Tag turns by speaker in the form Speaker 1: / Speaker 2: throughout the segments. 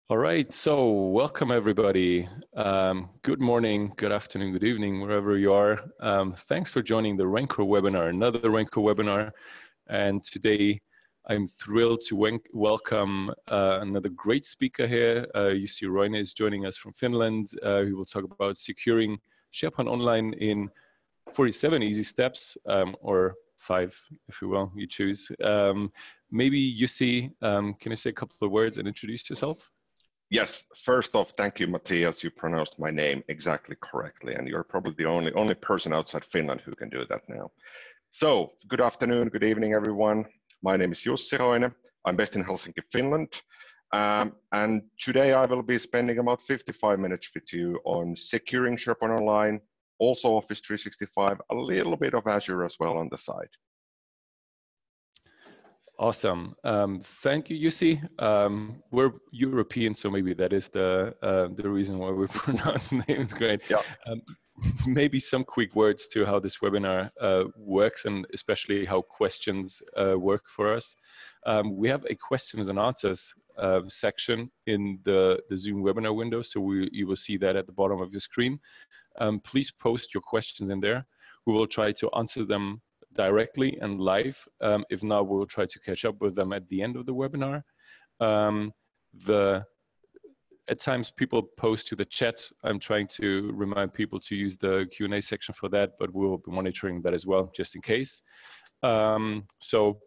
Speaker 1: All right, so welcome everybody. Good morning, good afternoon, good evening, wherever you are. Thanks for joining the Renko webinar, another Renko webinar. And today I'm thrilled to welcome another great speaker here. Jussi Roine is joining us from Finland. He will talk about securing SharePoint Online in 47 easy steps, or 5, if you will, you choose. Maybe Jussi, can you say a couple of words and introduce yourself?
Speaker 2: Yes, first off, thank you, Matthias. You pronounced my name exactly correctly, and you're probably the only person outside Finland who can do that now. So, good afternoon, good evening, everyone. My name is Jussi Roine. I'm based in Helsinki, Finland. And today I will be spending about 55 minutes with you on securing SharePoint Online, also Office 365, a little bit of Azure as well on the side.
Speaker 1: Awesome. Thank you, Jussi. We're European, so maybe that is the reason why we pronounce names great.
Speaker 2: Yeah.
Speaker 1: Maybe some quick words to how this webinar works, and especially how questions work for us. We have a questions and answers section in the Zoom webinar window, so you will see that at the bottom of your screen. Please post your questions in there. We will try to answer them directly and live. If not, we'll try to catch up with them at the end of the webinar. At times people post to the chat. I'm trying to remind people to use the Q&A section for that, but we'll be monitoring that as well, just in case. So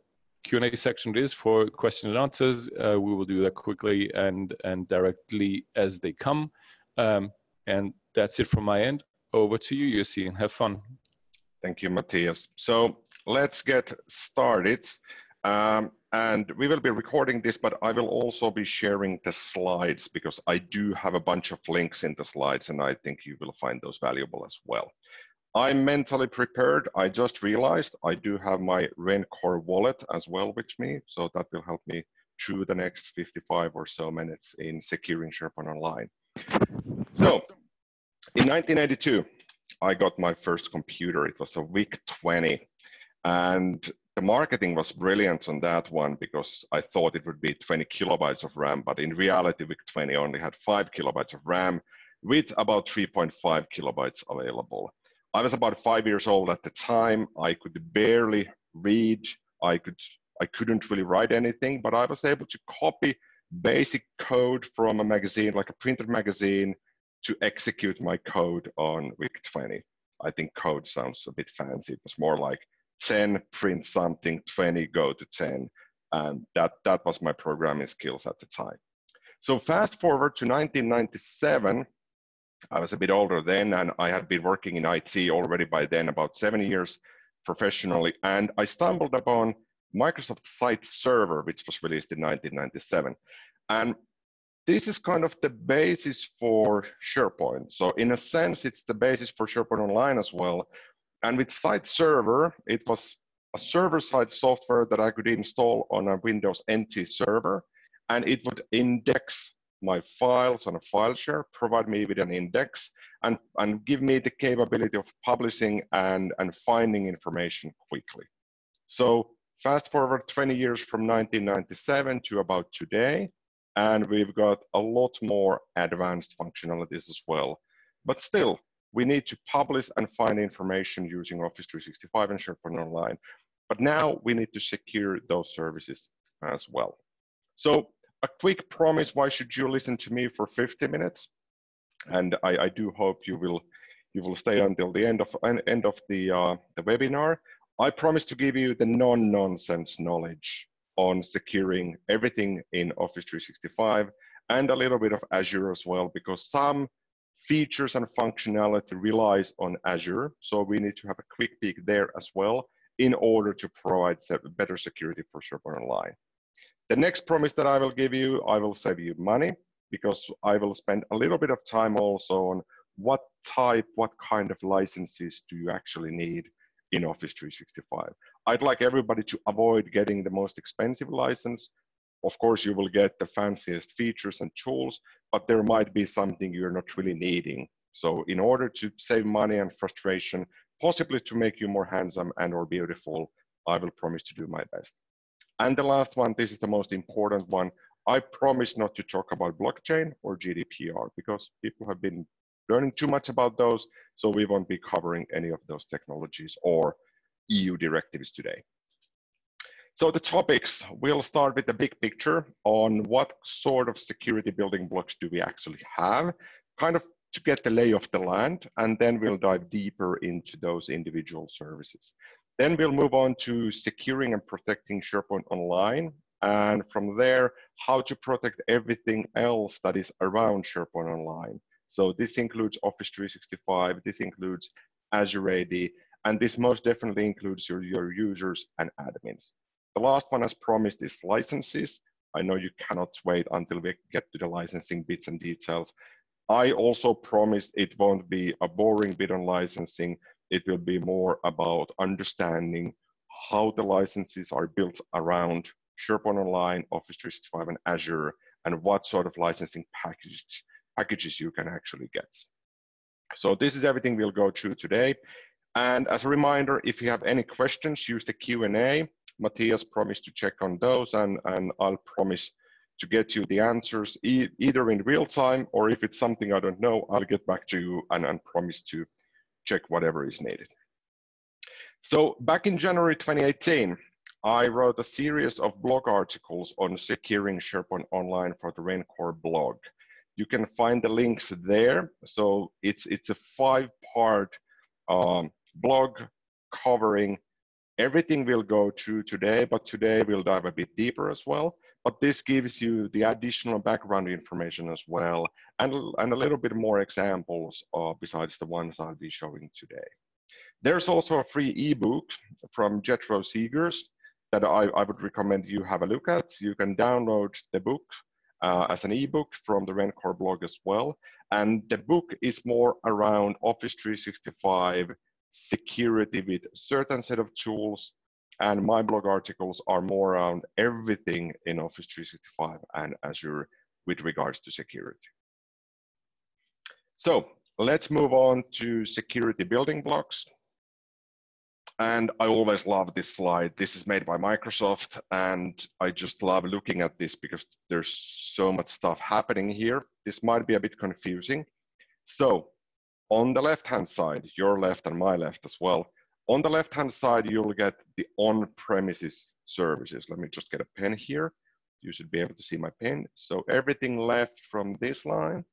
Speaker 1: Q&A section is for questions and answers. We will do that quickly and directly as they come. And that's it from my end. Over to you, Jussi, and have fun.
Speaker 2: Thank you, Matthias. So let's get started. And we will be recording this, but I will also be sharing the slides because I do have a bunch of links in the slides, and I think you will find those valuable as well. I'm mentally prepared. I just realized I do have my Renko wallet as well with me, so that will help me through the next 55 or so minutes in securing SharePoint Online. So in 1982, I got my first computer. It was a VIC-20, and the marketing was brilliant on that one because I thought it would be 20 kilobytes of RAM, but in reality, VIC-20 only had 5 kilobytes of RAM with about 3.5 kilobytes available. I was about 5 years old at the time. I could barely read. I couldn't really write anything, but I was able to copy basic code from a magazine, like a printed magazine, to execute my code on VIC-20. I think code sounds a bit fancy. It was more like 10, print something, 20, go to 10. And that was my programming skills at the time. So fast forward to 1997, I was a bit older then, and I had been working in IT already by then, about 7 years professionally. And I stumbled upon Microsoft Site Server, which was released in 1997. And this is kind of the basis for SharePoint. So in a sense, it's the basis for SharePoint Online as well. And with Site Server, it was a server-side software that I could install on a Windows NT server, and it would index my files on a file share, provide me with an index, and give me the capability of publishing and finding information quickly. So fast forward 20 years from 1997 to about today, and we've got a lot more advanced functionalities as well. But still, we need to publish and find information using Office 365 and SharePoint Online. But now we need to secure those services as well. So a quick promise, why should you listen to me for 50 minutes? And I do hope you will stay until the end of the webinar. I promise to give you the non-nonsense knowledge on securing everything in Office 365 and a little bit of Azure as well, because some features and functionality relies on Azure. So we need to have a quick peek there as well in order to provide better security for SharePoint Online. The next promise that I will give you, I will save you money because I will spend a little bit of time also on what kind of licenses do you actually need in Office 365. I'd like everybody to avoid getting the most expensive license. Of course, you will get the fanciest features and tools, but there might be something you're not really needing. So in order to save money and frustration, possibly to make you more handsome and or beautiful, I will promise to do my best. And the last one, this is the most important one. I promise not to talk about blockchain or GDPR because people have been learning too much about those, so we won't be covering any of those technologies or EU directives today. So the topics, we'll start with the big picture on what sort of security building blocks do we actually have, kind of to get the lay of the land, and then we'll dive deeper into those individual services. Then we'll move on to securing and protecting SharePoint Online, and from there, how to protect everything else that is around SharePoint Online. So this includes Office 365, this includes Azure AD, and this most definitely includes your users and admins. The last one, as promised, is licenses. I know you cannot wait until we get to the licensing bits and details. I also promised it won't be a boring bit on licensing. It will be more about understanding how the licenses are built around SharePoint Online, Office 365, and Azure, and what sort of licensing packages you can actually get. So this is everything we'll go through today. And as a reminder, if you have any questions, use the Q&A. Matthias promised to check on those, and I'll promise to get you the answers either in real time, or if it's something I don't know, I'll get back to you and promise to check whatever is needed. So back in January 2018, I wrote a series of blog articles on securing SharePoint Online for the Raincore blog. You can find the links there. So it's a 5-part blog covering everything we'll go through today, but today we'll dive a bit deeper as well. But this gives you the additional background information as well, and a little bit more examples besides the ones I'll be showing today. There's also a free ebook from Jethro Seegers that I would recommend you have a look at. You can download the book as an ebook from the Raincore blog as well. And the book is more around Office 365 security with a certain set of tools, and my blog articles are more around everything in Office 365 and Azure with regards to security. So let's move on to security building blocks. And I always love this slide. This is made by Microsoft, and I just love looking at this because there's so much stuff happening here. This might be a bit confusing. So on the left-hand side, your left and my left as well, on the left-hand side, you'll get the on-premises services. Let me just get a pen here. You should be able to see my pen. So everything left from this line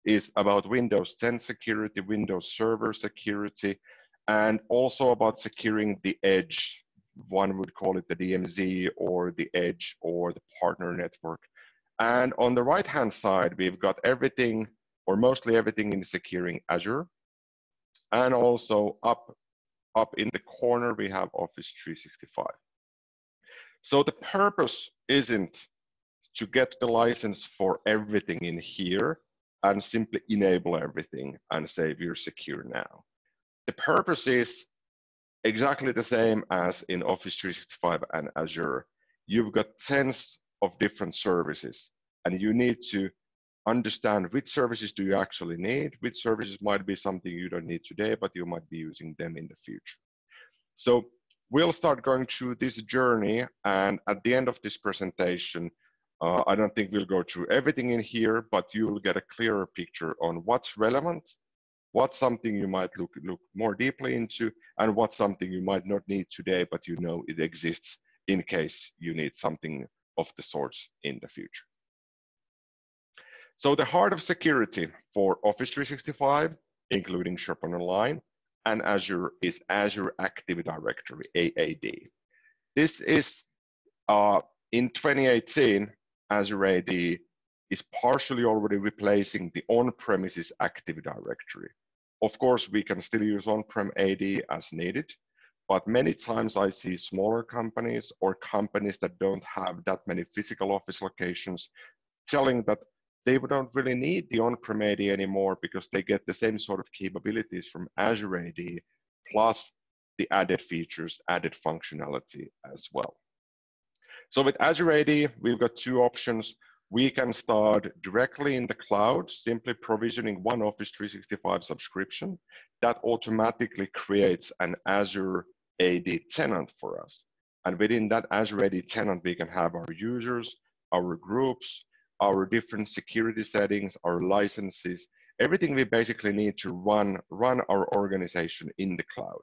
Speaker 2: is about Windows 10 security, Windows Server security, and also about securing the edge. One would call it the DMZ or the edge or the partner network. And on the right-hand side, we've got everything or mostly everything in securing Azure. And also up in the corner, we have Office 365. So the purpose isn't to get the license for everything in here and simply enable everything and say we're secure now. The purpose is exactly the same as in Office 365 and Azure. You've got tens of different services, and you need to understand which services do you actually need, which services might be something you don't need today, but you might be using them in the future. So we'll start going through this journey, and at the end of this presentation, I don't think we'll go through everything in here, but you'll get a clearer picture on what's relevant, what's something you might look more deeply into, and what's something you might not need today, but you know it exists in case you need something of the sorts in the future. So the heart of security for Office 365, including SharePoint Online and Azure, is Azure Active Directory, AAD. This is, in 2018, Azure AD is partially already replacing the on-premises Active Directory. Of course, we can still use on-prem AD as needed, but many times I see smaller companies or companies that don't have that many physical office locations telling that they don't really need the on-prem AD anymore because they get the same sort of capabilities from Azure AD, plus the added features, added functionality as well. So with Azure AD, we've got 2 options. We can start directly in the cloud, simply provisioning one Office 365 subscription that automatically creates an Azure AD tenant for us. And within that Azure AD tenant, we can have our users, our groups, our different security settings, our licenses, everything we basically need to run our organization in the cloud.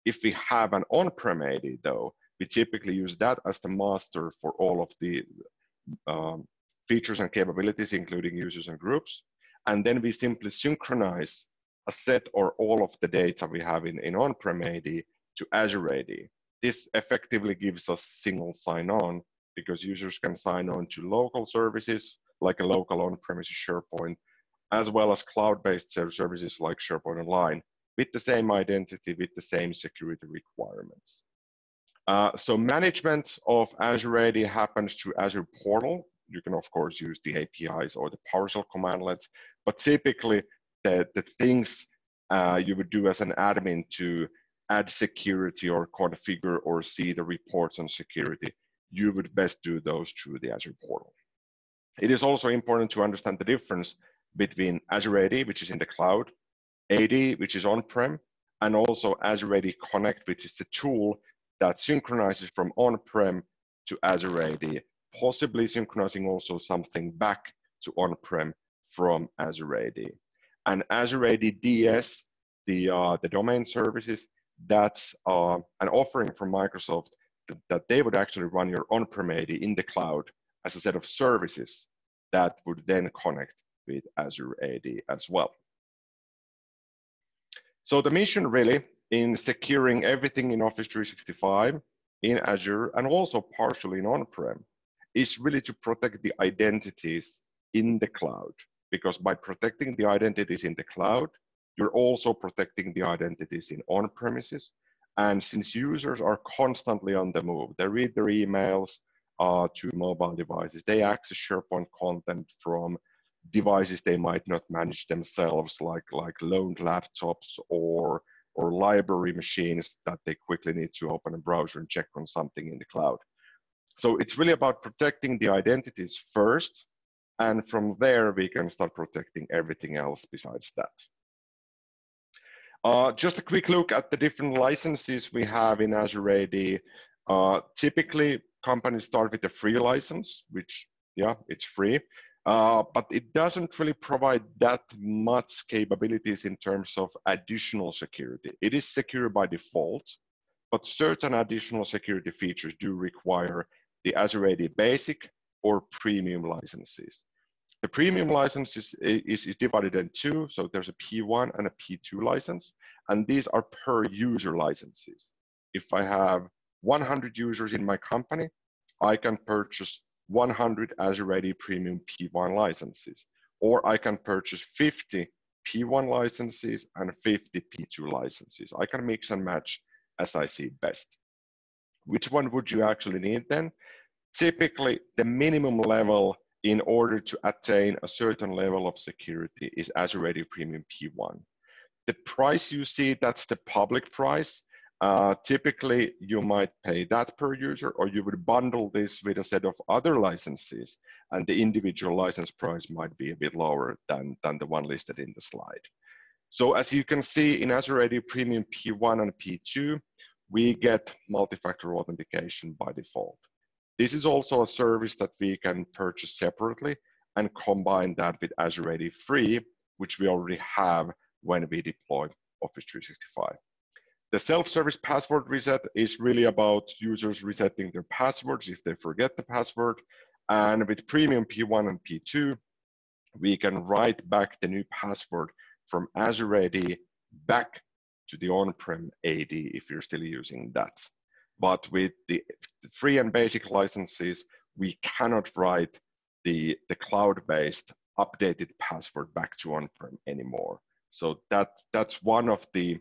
Speaker 2: If we have an on-prem AD though, we typically use that as the master for all of the features and capabilities, including users and groups. And then we simply synchronize a set or all of the data we have in on-prem AD to Azure AD. This effectively gives us single sign-on because users can sign on to local services like a local on-premises SharePoint, as well as cloud-based services like SharePoint Online with the same identity, with the same security requirements. So management of Azure AD happens through Azure Portal. You can, of course, use the APIs or the PowerShell commandlets, but typically the things you would do as an admin to add security or configure or see the reports on security, you would best do those through the Azure Portal. It is also important to understand the difference between Azure AD, which is in the cloud, AD, which is on-prem, and also Azure AD Connect, which is the tool that synchronizes from on-prem to Azure AD, possibly synchronizing also something back to on-prem from Azure AD. And Azure AD DS, the domain services, that's an offering from Microsoft that they would actually run your on-prem AD in the cloud as a set of services that would then connect with Azure AD as well. So the mission really in securing everything in Office 365 in Azure and also partially in on-prem is really to protect the identities in the cloud, because by protecting the identities in the cloud, you're also protecting the identities in on-premises. And since users are constantly on the move, they read their emails to mobile devices, they access SharePoint content from devices they might not manage themselves, like loaned laptops or library machines that they quickly need to open a browser and check on something in the cloud. So it's really about protecting the identities first, and from there we can start protecting everything else besides that. Just a quick look at the different licenses we have in Azure AD. Typically, companies start with a free license, which, yeah, it's free. But it doesn't really provide that much capabilities in terms of additional security. It is secure by default, but certain additional security features do require the Azure AD Basic or Premium licenses. The Premium license is divided in two, so there's a P1 and a P2 license, and these are per user licenses. If I have 100 users in my company, I can purchase 100 Azure AD Premium P1 licenses, or I can purchase 50 P1 licenses and 50 P2 licenses. I can mix and match as I see best. Which one would you actually need then? Typically, the minimum level in order to attain a certain level of security is Azure AD Premium P1. The price you see, that's the public price. Typically, you might pay that per user, or you would bundle this with a set of other licenses, and the individual license price might be a bit lower than the one listed in the slide. So as you can see in Azure AD Premium P1 and P2, we get multi-factor authentication by default. This is also a service that we can purchase separately and combine that with Azure AD Free, which we already have when we deploy Office 365. The self-service password reset is really about users resetting their passwords if they forget the password. And with Premium P1 and P2, we can write back the new password from Azure AD back to the on-prem AD if you're still using that. But with the free and basic licenses, we cannot write the cloud-based updated password back to on-prem anymore. So that's one of the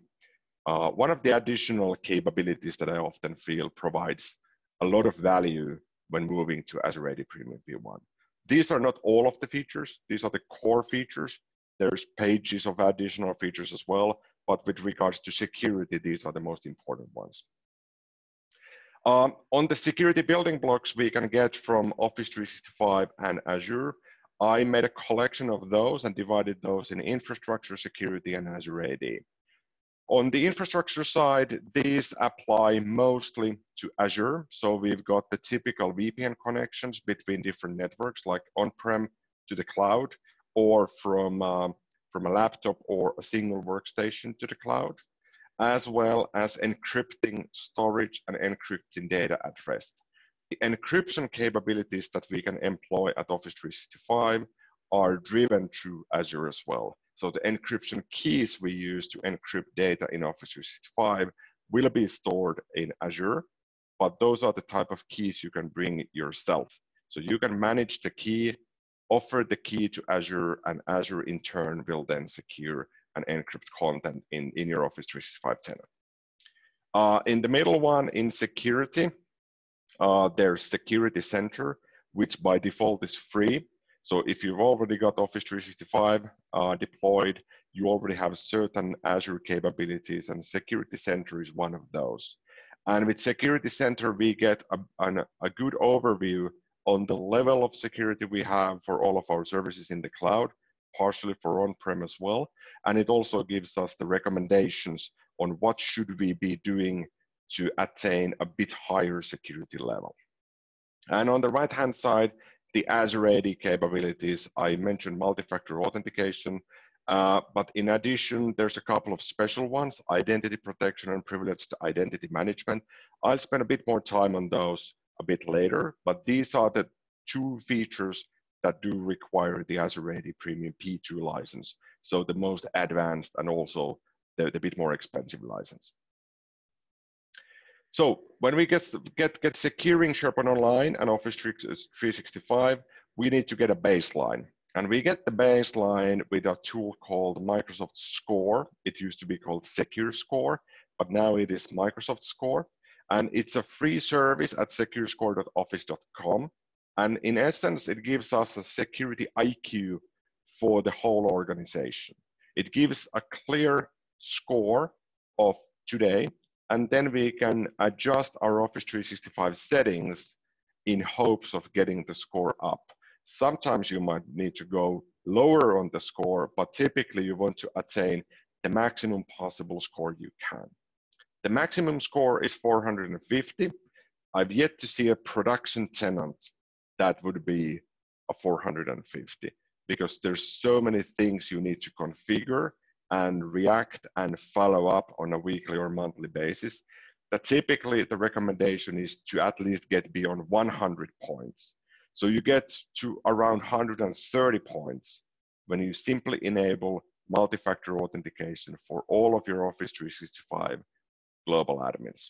Speaker 2: additional capabilities that I often feel provides a lot of value when moving to Azure AD Premium P1. These are not all of the features. These are the core features. There's pages of additional features as well, but with regards to security, these are the most important ones. On the security building blocks we can get from Office 365 and Azure, I made a collection of those and divided those in infrastructure, security, and Azure AD. On the infrastructure side, these apply mostly to Azure. So we've got the typical VPN connections between different networks, like on-prem to the cloud, or from a laptop or a single workstation to the cloud, as well as encrypting storage and encrypting data at rest. The encryption capabilities that we can employ at Office 365 are driven through Azure as well. So the encryption keys we use to encrypt data in Office 365 will be stored in Azure, but those are the type of keys you can bring yourself. So you can manage the key, offer the key to Azure, and Azure in turn will then secure and encrypt content in your Office 365 tenant. In the middle one, in security, there's Security Center, which by default is free. So if you've already got Office 365 deployed, you already have certain Azure capabilities, and Security Center is one of those. And with Security Center, we get a good overview on the level of security we have for all of our services in the cloud, partially for on-prem as well. And it also gives us the recommendations on what should we be doing to attain a bit higher security level. And on the right-hand side, the Azure AD capabilities. I mentioned multi-factor authentication, but in addition, there's a couple of special ones, identity protection and privileged identity management. I'll spend a bit more time on those a bit later, but these are the two features that do require the Azure AD Premium P2 license. So the most advanced and also the bit more expensive license. So when we get securing SharePoint Online and Office 365, we need to get a baseline. And we get the baseline with a tool called Microsoft Score. It used to be called Secure Score, but now it is Microsoft Score. And it's a free service at securescore.office.com. And in essence, it gives us a security IQ for the whole organization. It gives a clear score of today, and then we can adjust our Office 365 settings in hopes of getting the score up. Sometimes you might need to go lower on the score, but typically you want to attain the maximum possible score you can. The maximum score is 450. I've yet to see a production tenant that would be a 450 because there's so many things you need to configure and react and follow up on a weekly or monthly basis, that typically the recommendation is to at least get beyond 100 points. So you get to around 130 points when you simply enable multi-factor authentication for all of your Office 365 global admins.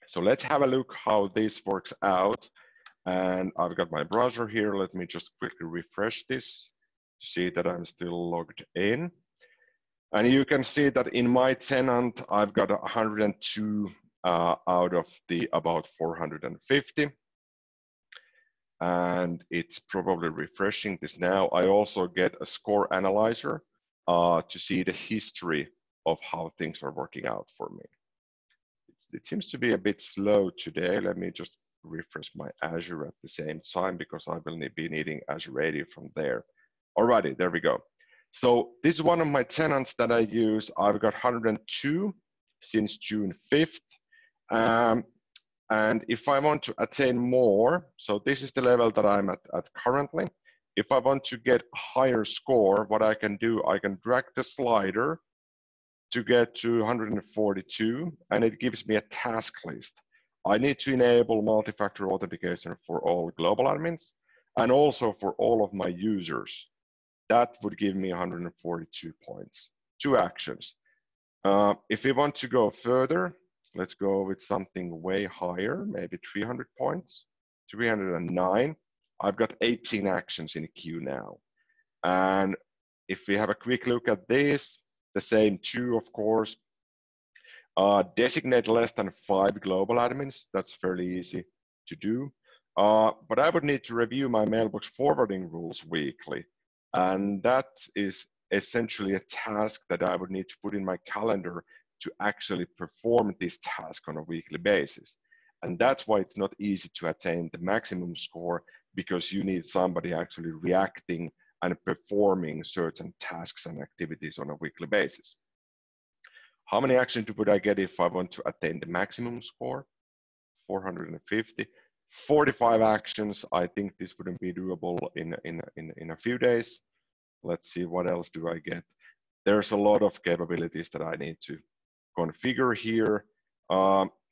Speaker 2: So let's have a look how this works out. And I've got my browser here. Let me just quickly refresh this to see that I'm still logged in. And you can see that in my tenant, I've got 102 out of the about 450. And it's probably refreshing this now. I also get a score analyzer to see the history of how things are working out for me. It seems to be a bit slow today. Let me just refresh my Azure at the same time because I will be needing Azure AD from there. Alrighty, there we go. So this is one of my tenants that I use. I've got 102 since June 5th. And if I want to attain more, so this is the level that I'm at currently. If I want to get a higher score, what I can do, I can drag the slider to get to 142, and it gives me a task list. I need to enable multi-factor authentication for all global admins and also for all of my users. That would give me 142 points. 2 actions. If we want to go further, let's go with something way higher, maybe 300 points, 309. I've got 18 actions in queue now. And if we have a quick look at this, the same 2, of course. Designate less than 5 global admins. That's fairly easy to do. But I would need to review my mailbox forwarding rules weekly. And that is essentially a task that I would need to put in my calendar to actually perform this task on a weekly basis. And that's why it's not easy to attain the maximum score, because you need somebody actually reacting and performing certain tasks and activities on a weekly basis. How many actions would I get if I want to attain the maximum score? 450. 45 actions. I think this wouldn't be doable in a few days. Let's see, what else do I get? There's a lot of capabilities that I need to configure here.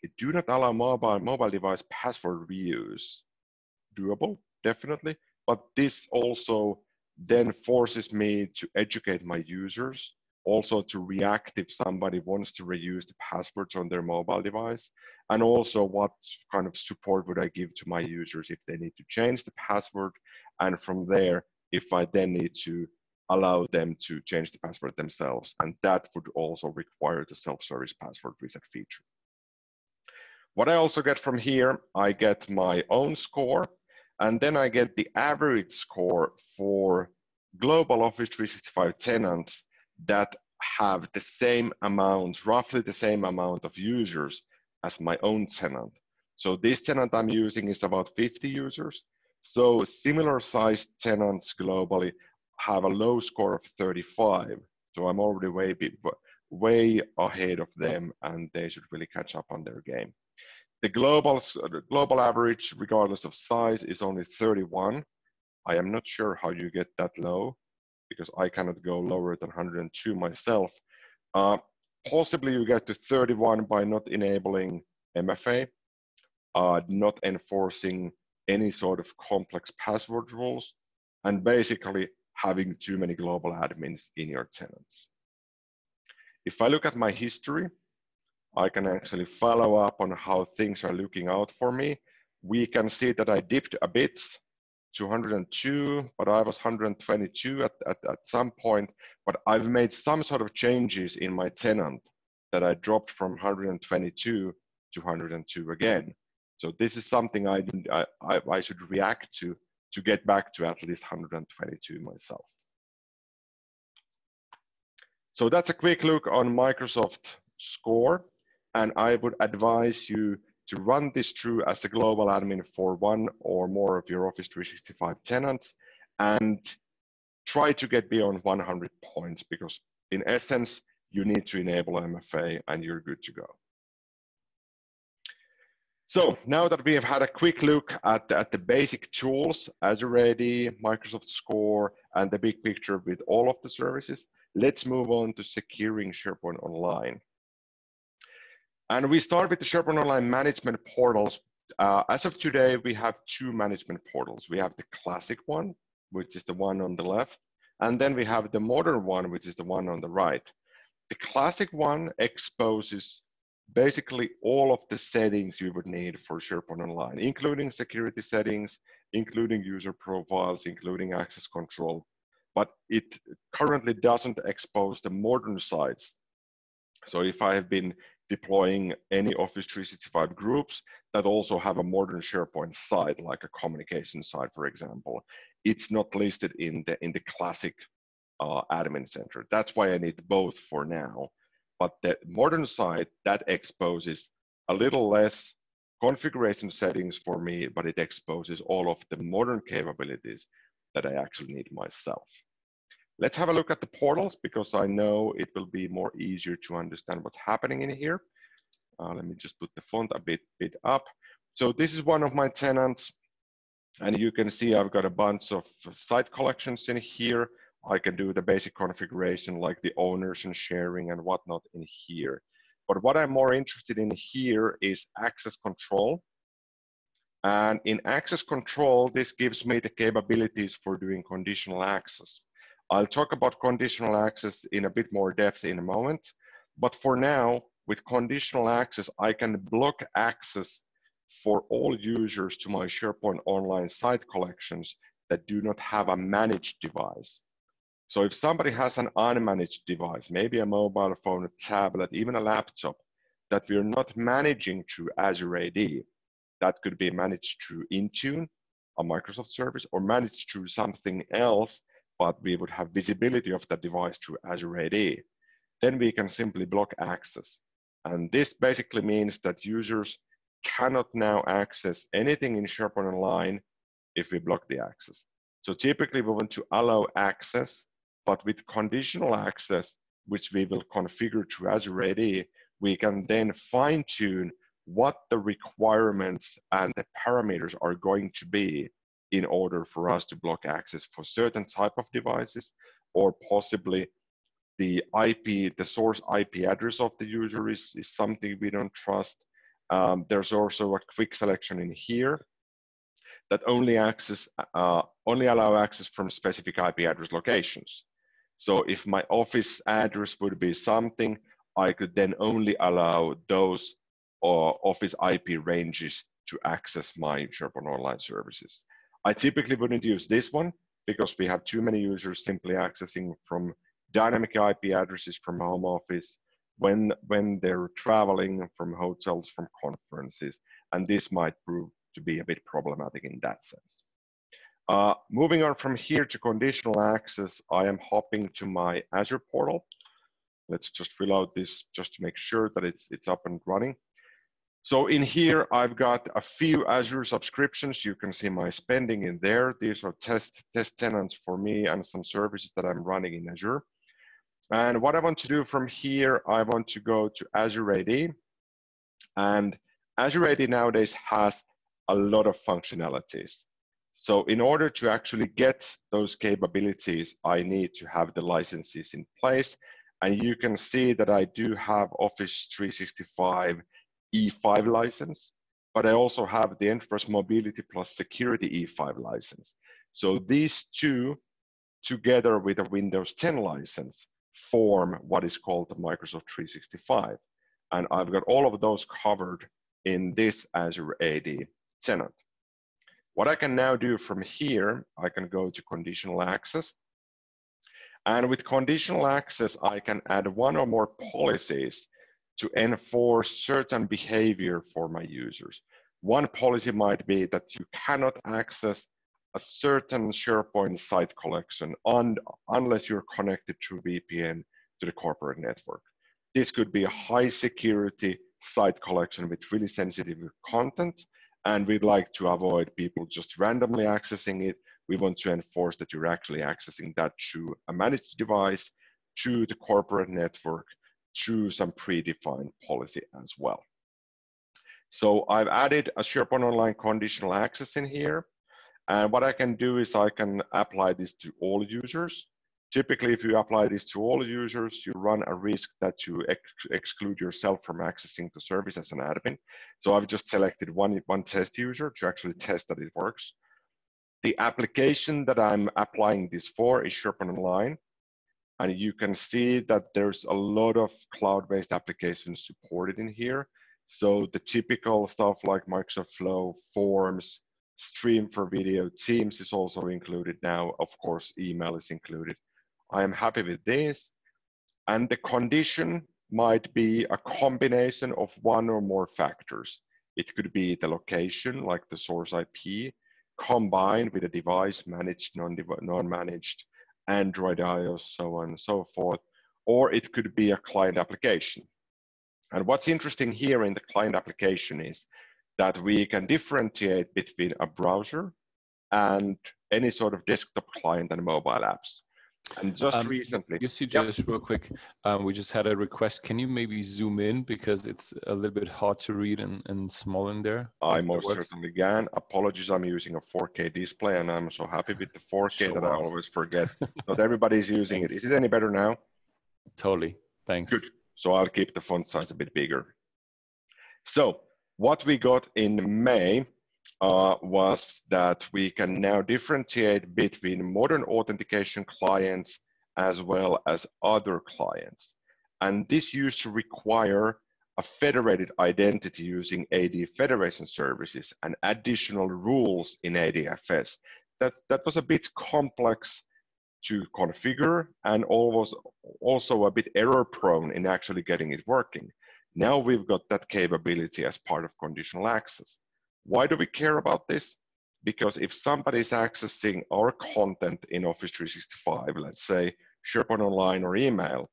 Speaker 2: It do not allow mobile device password reuse. Doable, definitely. But this also then forces me to educate my users, also to react if somebody wants to reuse the passwords on their mobile device, and also what kind of support would I give to my users if they need to change the password, and from there, if I then need to allow them to change the password themselves, and that would also require the self-service password reset feature. What I also get from here, I get my own score, and then I get the average score for global Office 365 tenants that have the same amount, roughly the same amount of users as my own tenant. So this tenant I'm using is about 50 users. So similar sized tenants globally have a low score of 35. So I'm already way ahead of them, and they should really catch up on their game. The global average, regardless of size, is only 31. I am not sure how you get that low, because I cannot go lower than 102 myself. Possibly you get to 31 by not enabling MFA, not enforcing any sort of complex password rules, and basically having too many global admins in your tenants. If I look at my history, I can actually follow up on how things are looking out for me. We can see that I dipped a bit to 102, but I was 122 at some point, but I've made some sort of changes in my tenant that I dropped from 122 to 102 again. So this is something I should react to get back to at least 122 myself. So that's a quick look on Microsoft Score. And I would advise you to run this through as a global admin for one or more of your Office 365 tenants, and try to get beyond 100 points, because in essence, you need to enable MFA and you're good to go. So now that we have had a quick look at the basic tools, Azure AD, Microsoft Score, and the big picture with all of the services, let's move on to securing SharePoint Online. And we start with the SharePoint Online management portals. As of today, we have two management portals. We have the classic one, which is the one on the left, and then we have the modern one, which is the one on the right. The classic one exposes basically all of the settings you would need for SharePoint Online, including security settings, including user profiles, including access control, but it currently doesn't expose the modern sites. So if I have been deploying any Office 365 groups that also have a modern SharePoint site, like a communication site, for example, it's not listed in the classic admin center. That's why I need both for now. But the modern site, that exposes a little less configuration settings for me, but it exposes all of the modern capabilities that I actually need myself. Let's have a look at the portals, because I know it will be more easier to understand what's happening in here. Let me just put the font a bit up. So this is one of my tenants, and you can see I've got a bunch of site collections in here. I can do the basic configuration like the owners and sharing and whatnot in here. But what I'm more interested in here is access control. And in access control, this gives me the capabilities for doing conditional access. I'll talk about conditional access in a bit more depth in a moment, but for now, with conditional access, I can block access for all users to my SharePoint Online site collections that do not have a managed device. So if somebody has an unmanaged device, maybe a mobile phone, a tablet, even a laptop, that we're not managing through Azure AD, that could be managed through Intune, a Microsoft service, or managed through something else, but we would have visibility of that device through Azure AD, then we can simply block access. And this basically means that users cannot now access anything in SharePoint Online if we block the access. So typically we want to allow access, but with conditional access, which we will configure through Azure AD, we can then fine-tune what the requirements and the parameters are going to be in order for us to block access for certain type of devices, or possibly the source IP address of the user is something we don't trust. There's also a quick selection in here that only allow access from specific IP address locations. So if my office address would be something, I could then only allow those office IP ranges to access my SharePoint Online services. I typically wouldn't use this one because we have too many users simply accessing from dynamic IP addresses from home office when they're traveling, from hotels, from conferences, and this might prove to be a bit problematic in that sense. Moving on from here to conditional access, I am hopping to my Azure portal. Let's just reload this just to make sure that it's up and running. So in here, I've got a few Azure subscriptions. You can see my spending in there. These are test tenants for me and some services that I'm running in Azure. And what I want to do from here, I want to go to Azure AD. And Azure AD nowadays has a lot of functionalities. So in order to actually get those capabilities, I need to have the licenses in place. And you can see that I do have Office 365 E5 license, but I also have the Enterprise Mobility plus Security E5 license. So these two, together with a Windows 10 license, form what is called the Microsoft 365. And I've got all of those covered in this Azure AD tenant. What I can now do from here, I can go to conditional access. And with conditional access, I can add one or more policies to enforce certain behavior for my users. One policy might be that you cannot access a certain SharePoint site collection unless you're connected through VPN to the corporate network. This could be a high security site collection with really sensitive content, and we'd like to avoid people just randomly accessing it. We want to enforce that you're actually accessing that through a managed device, through the corporate network, through some predefined policy as well. So I've added a SharePoint Online conditional access in here. And what I can do is I can apply this to all users. Typically, if you apply this to all users, you run a risk that you exclude yourself from accessing the service as an admin. So I've just selected one test user to actually test that it works. The application that I'm applying this for is SharePoint Online. And you can see that there's a lot of cloud-based applications supported in here. So the typical stuff like Microsoft Flow, Forms, Stream for video, Teams is also included now. Of course, email is included. I am happy with this. And the condition might be a combination of one or more factors. It could be the location, like the source IP, combined with a device, managed, non-managed, Android, iOS, so on and so forth, or it could be a client application. And what's interesting here in the client application is that we can differentiate between a browser and any sort of desktop client and mobile apps. And just recently,
Speaker 1: just real quick, we just had a request. Can you maybe zoom in because it's a little bit hard to read and small in there?
Speaker 2: I most certainly can. Apologies, I'm using a 4K display and I'm so happy with the 4K that I always forget. Not everybody's using it. Is it any better now?
Speaker 1: Totally, thanks.
Speaker 2: Good, so I'll keep the font size a bit bigger. So what we got in May was that we can now differentiate between modern authentication clients as well as other clients. And this used to require a federated identity using AD federation services and additional rules in ADFS. That was a bit complex to configure and also a bit error prone in actually getting it working. Now we've got that capability as part of conditional access. Why do we care about this? Because if somebody is accessing our content in Office 365, let's say SharePoint Online or email,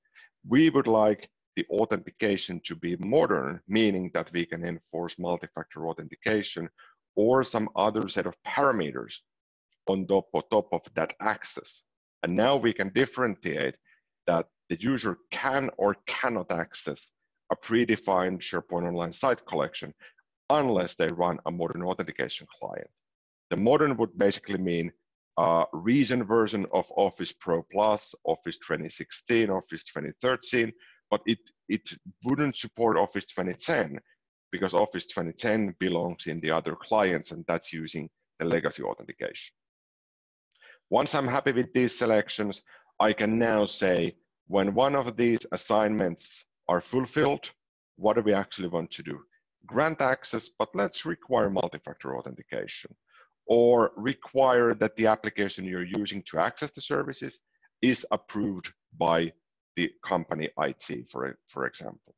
Speaker 2: we would like the authentication to be modern, meaning that we can enforce multi-factor authentication or some other set of parameters on top of that access. And now we can differentiate that the user can or cannot access a predefined SharePoint Online site collection unless they run a modern authentication client. The modern would basically mean a recent version of Office Pro Plus, Office 2016, Office 2013, but it wouldn't support Office 2010 because Office 2010 belongs in the other clients, and that's using the legacy authentication. Once I'm happy with these selections, I can now say, when one of these assignments are fulfilled, what do we actually want to do? Grant access, but let's require multi-factor authentication, or require that the application you're using to access the services is approved by the company IT, for example.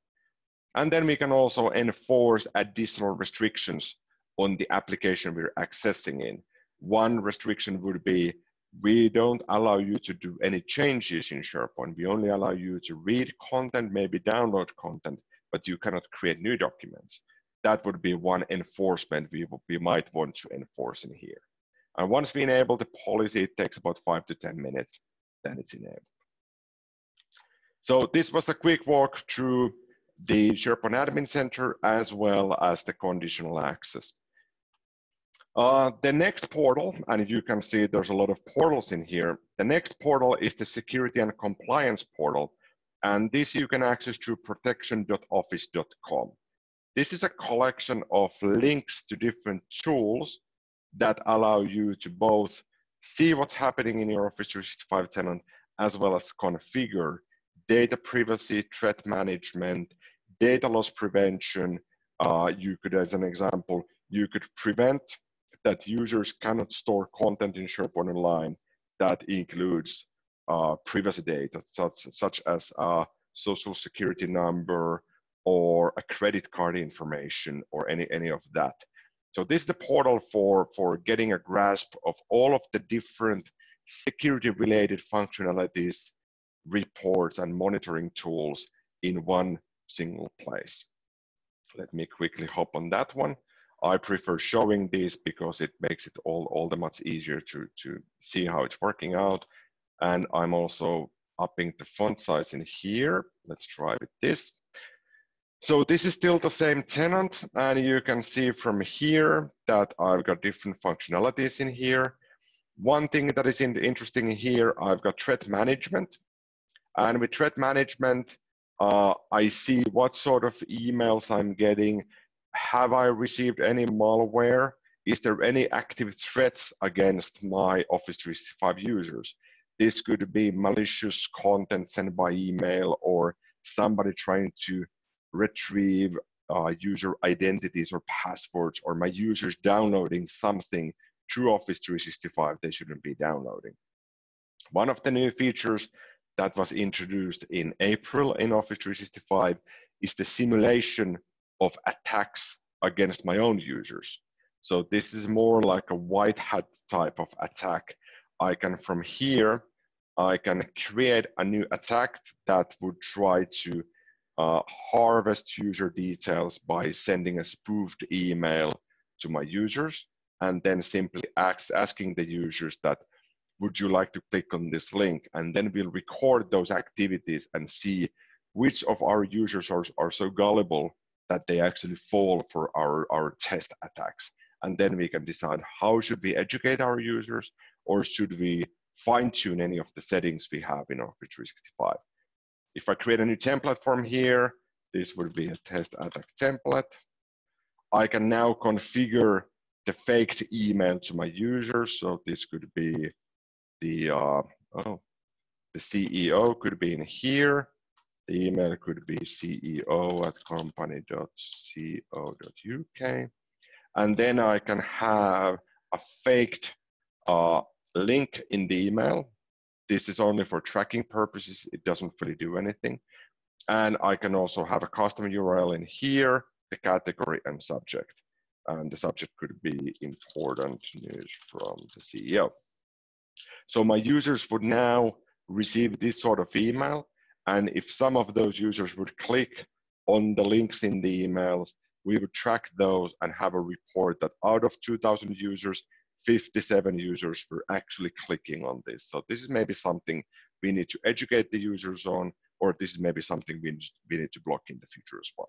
Speaker 2: And then we can also enforce additional restrictions on the application we're accessing in. One restriction would be, we don't allow you to do any changes in SharePoint. We only allow you to read content, maybe download content, but you cannot create new documents. That would be one enforcement we might want to enforce in here. And once we enable the policy, it takes about 5 to 10 minutes, then it's enabled. So this was a quick walk through the SharePoint Admin Center as well as the conditional access. The next portal, and you can see there's a lot of portals in here. The next portal is the Security and Compliance portal, and this you can access through protection.office.com. This is a collection of links to different tools that allow you to both see what's happening in your Office 365 tenant, as well as configure data privacy, threat management, data loss prevention. You could, as an example, you could prevent that users cannot store content in SharePoint Online that includes privacy data, such as a social security number or a credit card information or any of that. So this is the portal for getting a grasp of all of the different security-related functionalities, reports, and monitoring tools in one single place. Let me quickly hop on that one. I prefer showing this because it makes it all the much easier to see how it's working out. And I'm also upping the font size in here. Let's try with this. So this is still the same tenant, and you can see from here that I've got different functionalities in here. One thing that is interesting here, I've got threat management. And with threat management, I see what sort of emails I'm getting. Have I received any malware? Is there any active threats against my Office 365 users? This could be malicious content sent by email, or somebody trying to retrieve user identities or passwords, or my users downloading something through Office 365 they shouldn't be downloading. One of the new features that was introduced in April in Office 365 is the simulation of attacks against my own users. So this is more like a white hat type of attack. I can, from here, I can create a new attack that would try to harvest user details by sending a spoofed email to my users, and then simply asking the users that, would you like to click on this link? And then we'll record those activities and see which of our users are so gullible that they actually fall for our test attacks. And then we can decide, how should we educate our users, or should we fine tune any of the settings we have in Office 365? If I create a new template from here, this would be a test attack template. I can now configure the faked email to my users. So this could be the CEO could be in here. The email could be ceo@company.co.uk. And then I can have a faked link in the email. This is only for tracking purposes. It doesn't really do anything. And I can also have a custom URL in here, the category and subject. And the subject could be important news from the CEO. So my users would now receive this sort of email. And if some of those users would click on the links in the emails, we would track those and have a report that out of 2,000 users, 57 users were actually clicking on this. So this is maybe something we need to educate the users on, or this is maybe something we need to block in the future as well.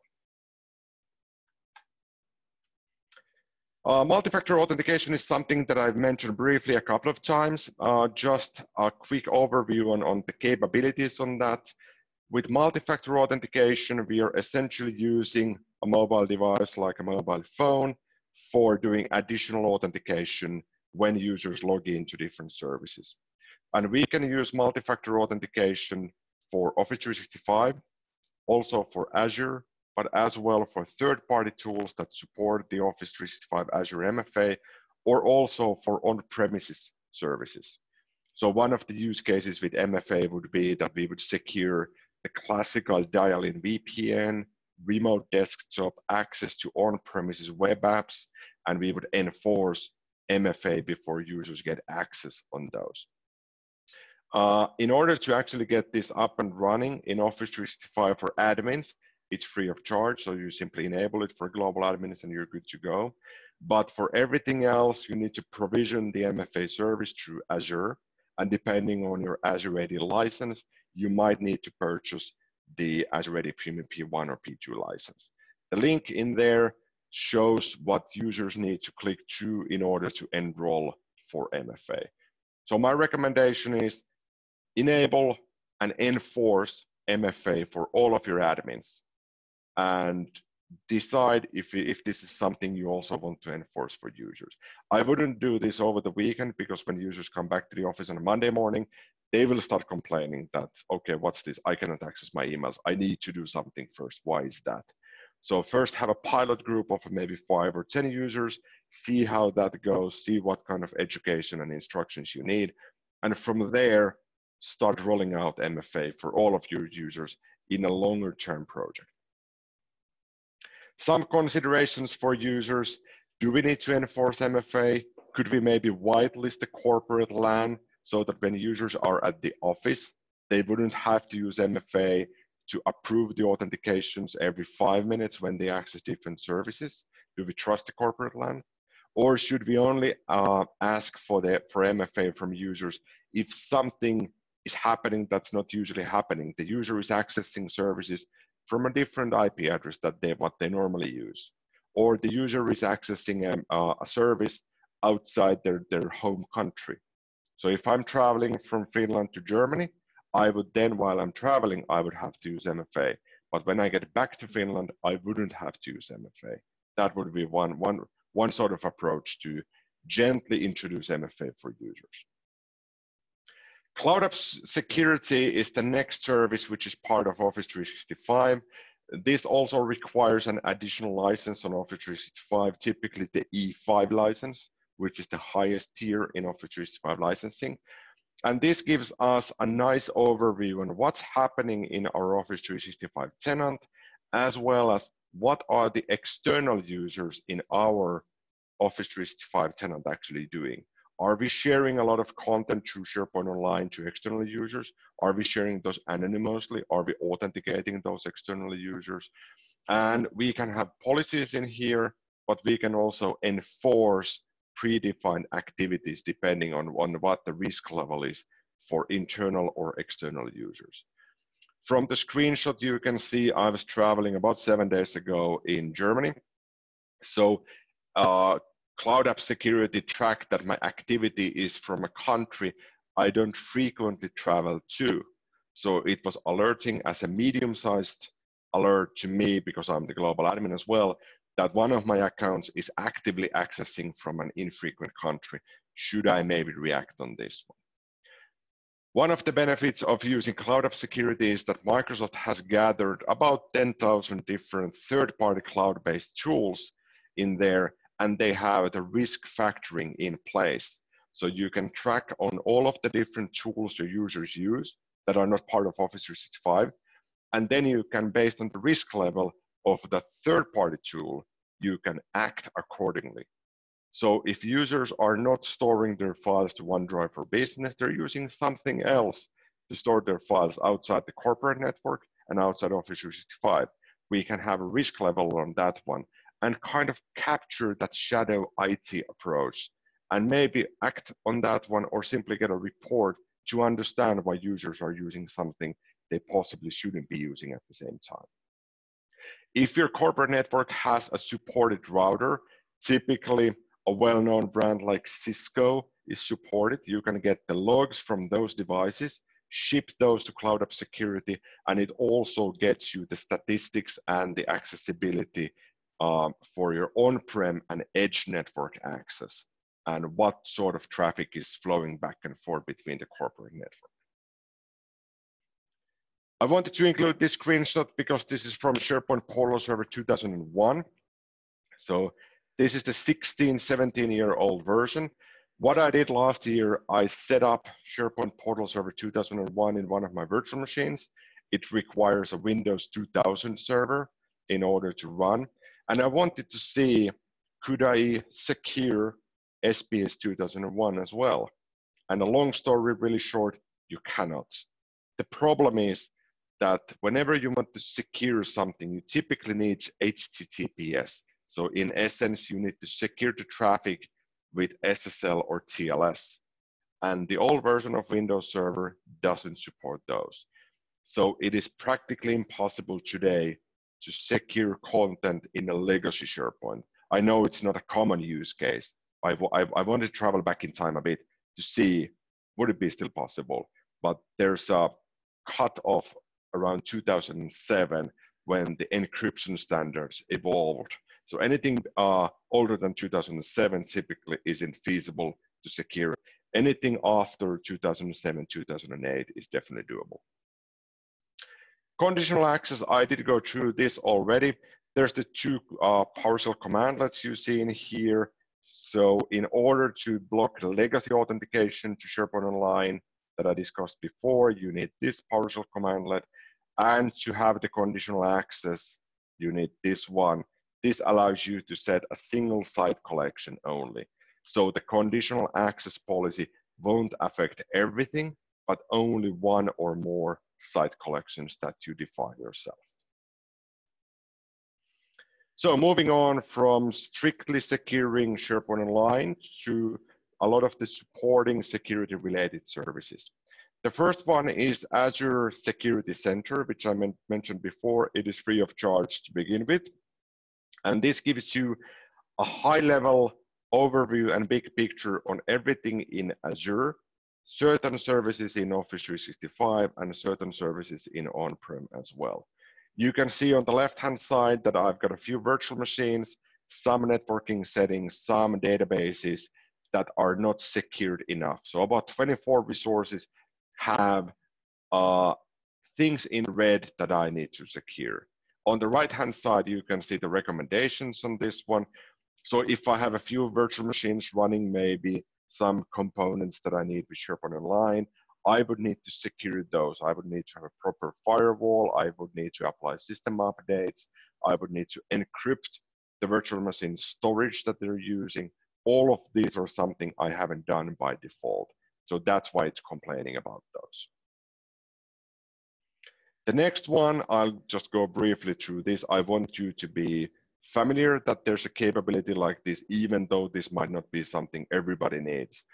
Speaker 2: Multi-factor authentication is something that I've mentioned briefly a couple of times. Just a quick overview on the capabilities on that. With multi-factor authentication, we are essentially using a mobile device like a mobile phone for doing additional authentication when users log into different services. And we can use multi-factor authentication for Office 365, also for Azure, but as well for third-party tools that support the Office 365 Azure MFA, or also for on-premises services. So one of the use cases with MFA would be that we would secure the classical dial-in VPN, remote desktop access to on-premises web apps, and we would enforce MFA before users get access on those. In order to actually get this up and running in Office 365 for admins, it's free of charge, so you simply enable it for global admins and you're good to go. But for everything else, you need to provision the MFA service through Azure, and depending on your Azure AD license, you might need to purchase the Azure AD Premium P1 or P2 license. The link in there shows what users need to click through in order to enroll for MFA. So my recommendation is enable and enforce MFA for all of your admins, and decide if this is something you also want to enforce for users. I wouldn't do this over the weekend, because when users come back to the office on a Monday morning, they will start complaining that, okay, what's this? I cannot access my emails. I need to do something first. Why is that? So first have a pilot group of maybe 5 or 10 users, see how that goes, see what kind of education and instructions you need. And from there, start rolling out MFA for all of your users in a longer term project. Some considerations for users: do we need to enforce MFA? Could we maybe whitelist the corporate LAN so that when users are at the office, they wouldn't have to use MFA to approve the authentications every 5 minutes when they access different services? Do we trust the corporate LAN? Or should we only ask for MFA from users if something is happening that's not usually happening? The user is accessing services from a different IP address that what they normally use, or the user is accessing a service outside their home country. So if I'm traveling from Finland to Germany, I would then, while I'm traveling, I would have to use MFA. But when I get back to Finland, I wouldn't have to use MFA. That would be one sort of approach to gently introduce MFA for users. Cloud App Security is the next service which is part of Office 365. This also requires an additional license on Office 365, typically the E5 license, which is the highest tier in Office 365 licensing. And this gives us a nice overview on what's happening in our Office 365 tenant, as well as what are the external users in our Office 365 tenant actually doing. Are we sharing a lot of content through SharePoint Online to external users? Are we sharing those anonymously? Are we authenticating those external users? And we can have policies in here, but we can also enforce predefined activities depending on what the risk level is for internal or external users. From the screenshot, you can see I was traveling about 7 days ago in Germany. So Cloud App Security tracked that my activity is from a country I don't frequently travel to. So it was alerting as a medium-sized alert to me, because I'm the global admin as well, that one of my accounts is actively accessing from an infrequent country. Should I maybe react on this one? One of the benefits of using Cloud App Security is that Microsoft has gathered about 10,000 different third-party cloud-based tools in there, and they have the risk factoring in place. So you can track on all of the different tools your users use that are not part of Office 365. And then you can, based on the risk level of the third-party tool, you can act accordingly. So if users are not storing their files to OneDrive for Business, they're using something else to store their files outside the corporate network and outside Office 365. We can have a risk level on that one and kind of capture that shadow IT approach and maybe act on that one or simply get a report to understand why users are using something they possibly shouldn't be using at the same time. If your corporate network has a supported router, typically a well-known brand like Cisco is supported. You can get the logs from those devices, ship those to Cloud App Security, and it also gets you the statistics and the accessibility for your on-prem and edge network access, and what sort of traffic is flowing back and forth between the corporate network. I wanted to include this screenshot because this is from SharePoint Portal Server 2001. So this is the 16, 17-year-old version. What I did last year, I set up SharePoint Portal Server 2001 in one of my virtual machines. It requires a Windows 2000 server in order to run. And I wanted to see, could I secure SPS 2001 as well? And a long story, really short, you cannot. The problem is that whenever you want to secure something, you typically need HTTPS. So in essence, you need to secure the traffic with SSL or TLS. And the old version of Windows Server doesn't support those. So it is practically impossible today to secure content in a legacy SharePoint. I know it's not a common use case. I want to travel back in time a bit to see, would it be still possible? But there's a cutoff around 2007 when the encryption standards evolved. So anything older than 2007 typically isn't feasible to secure. Anything after 2007, 2008 is definitely doable. Conditional access, I did go through this already. There's the two PowerShell commandlets you see in here. So in order to block the legacy authentication to SharePoint Online that I discussed before, you need this PowerShell commandlet. And to have the conditional access, you need this one. This allows you to set a single site collection only. So the conditional access policy won't affect everything, but only one or more site collections that you define yourself. So moving on from strictly securing SharePoint Online to a lot of the supporting security related services. The first one is Azure Security Center, which I mentioned before. It is free of charge to begin with. And this gives you a high level overview and big picture on everything in Azure, certain services in Office 365 and certain services in on-prem as well. You can see on the left-hand side that I've got a few virtual machines, some networking settings, some databases that are not secured enough. So about 24 resources have things in red that I need to secure. On the right-hand side, you can see the recommendations on this one. So if I have a few virtual machines running maybe some components that I need with SharePoint Online, I would need to secure those. I would need to have a proper firewall. I would need to apply system updates. I would need to encrypt the virtual machine storage that they're using. All of these are something I haven't done by default. So that's why it's complaining about those. The next one, I'll just go briefly through this. I want you to be familiar that there's a capability like this, even though this might not be something everybody needs.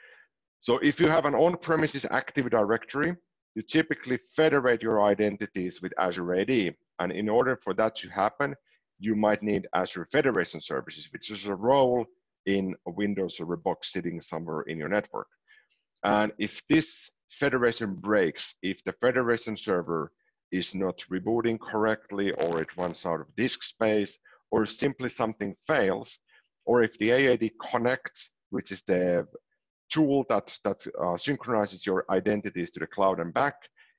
Speaker 2: So if you have an on-premises Active Directory, you typically federate your identities with Azure AD. And in order for that to happen, you might need Azure Federation Services, which is a role in a Windows Server box sitting somewhere in your network. And if this federation breaks, if the federation server is not rebooting correctly, or it runs out of disk space, or simply something fails, or if the AAD connects, which is the tool that synchronizes your identities to the cloud and back,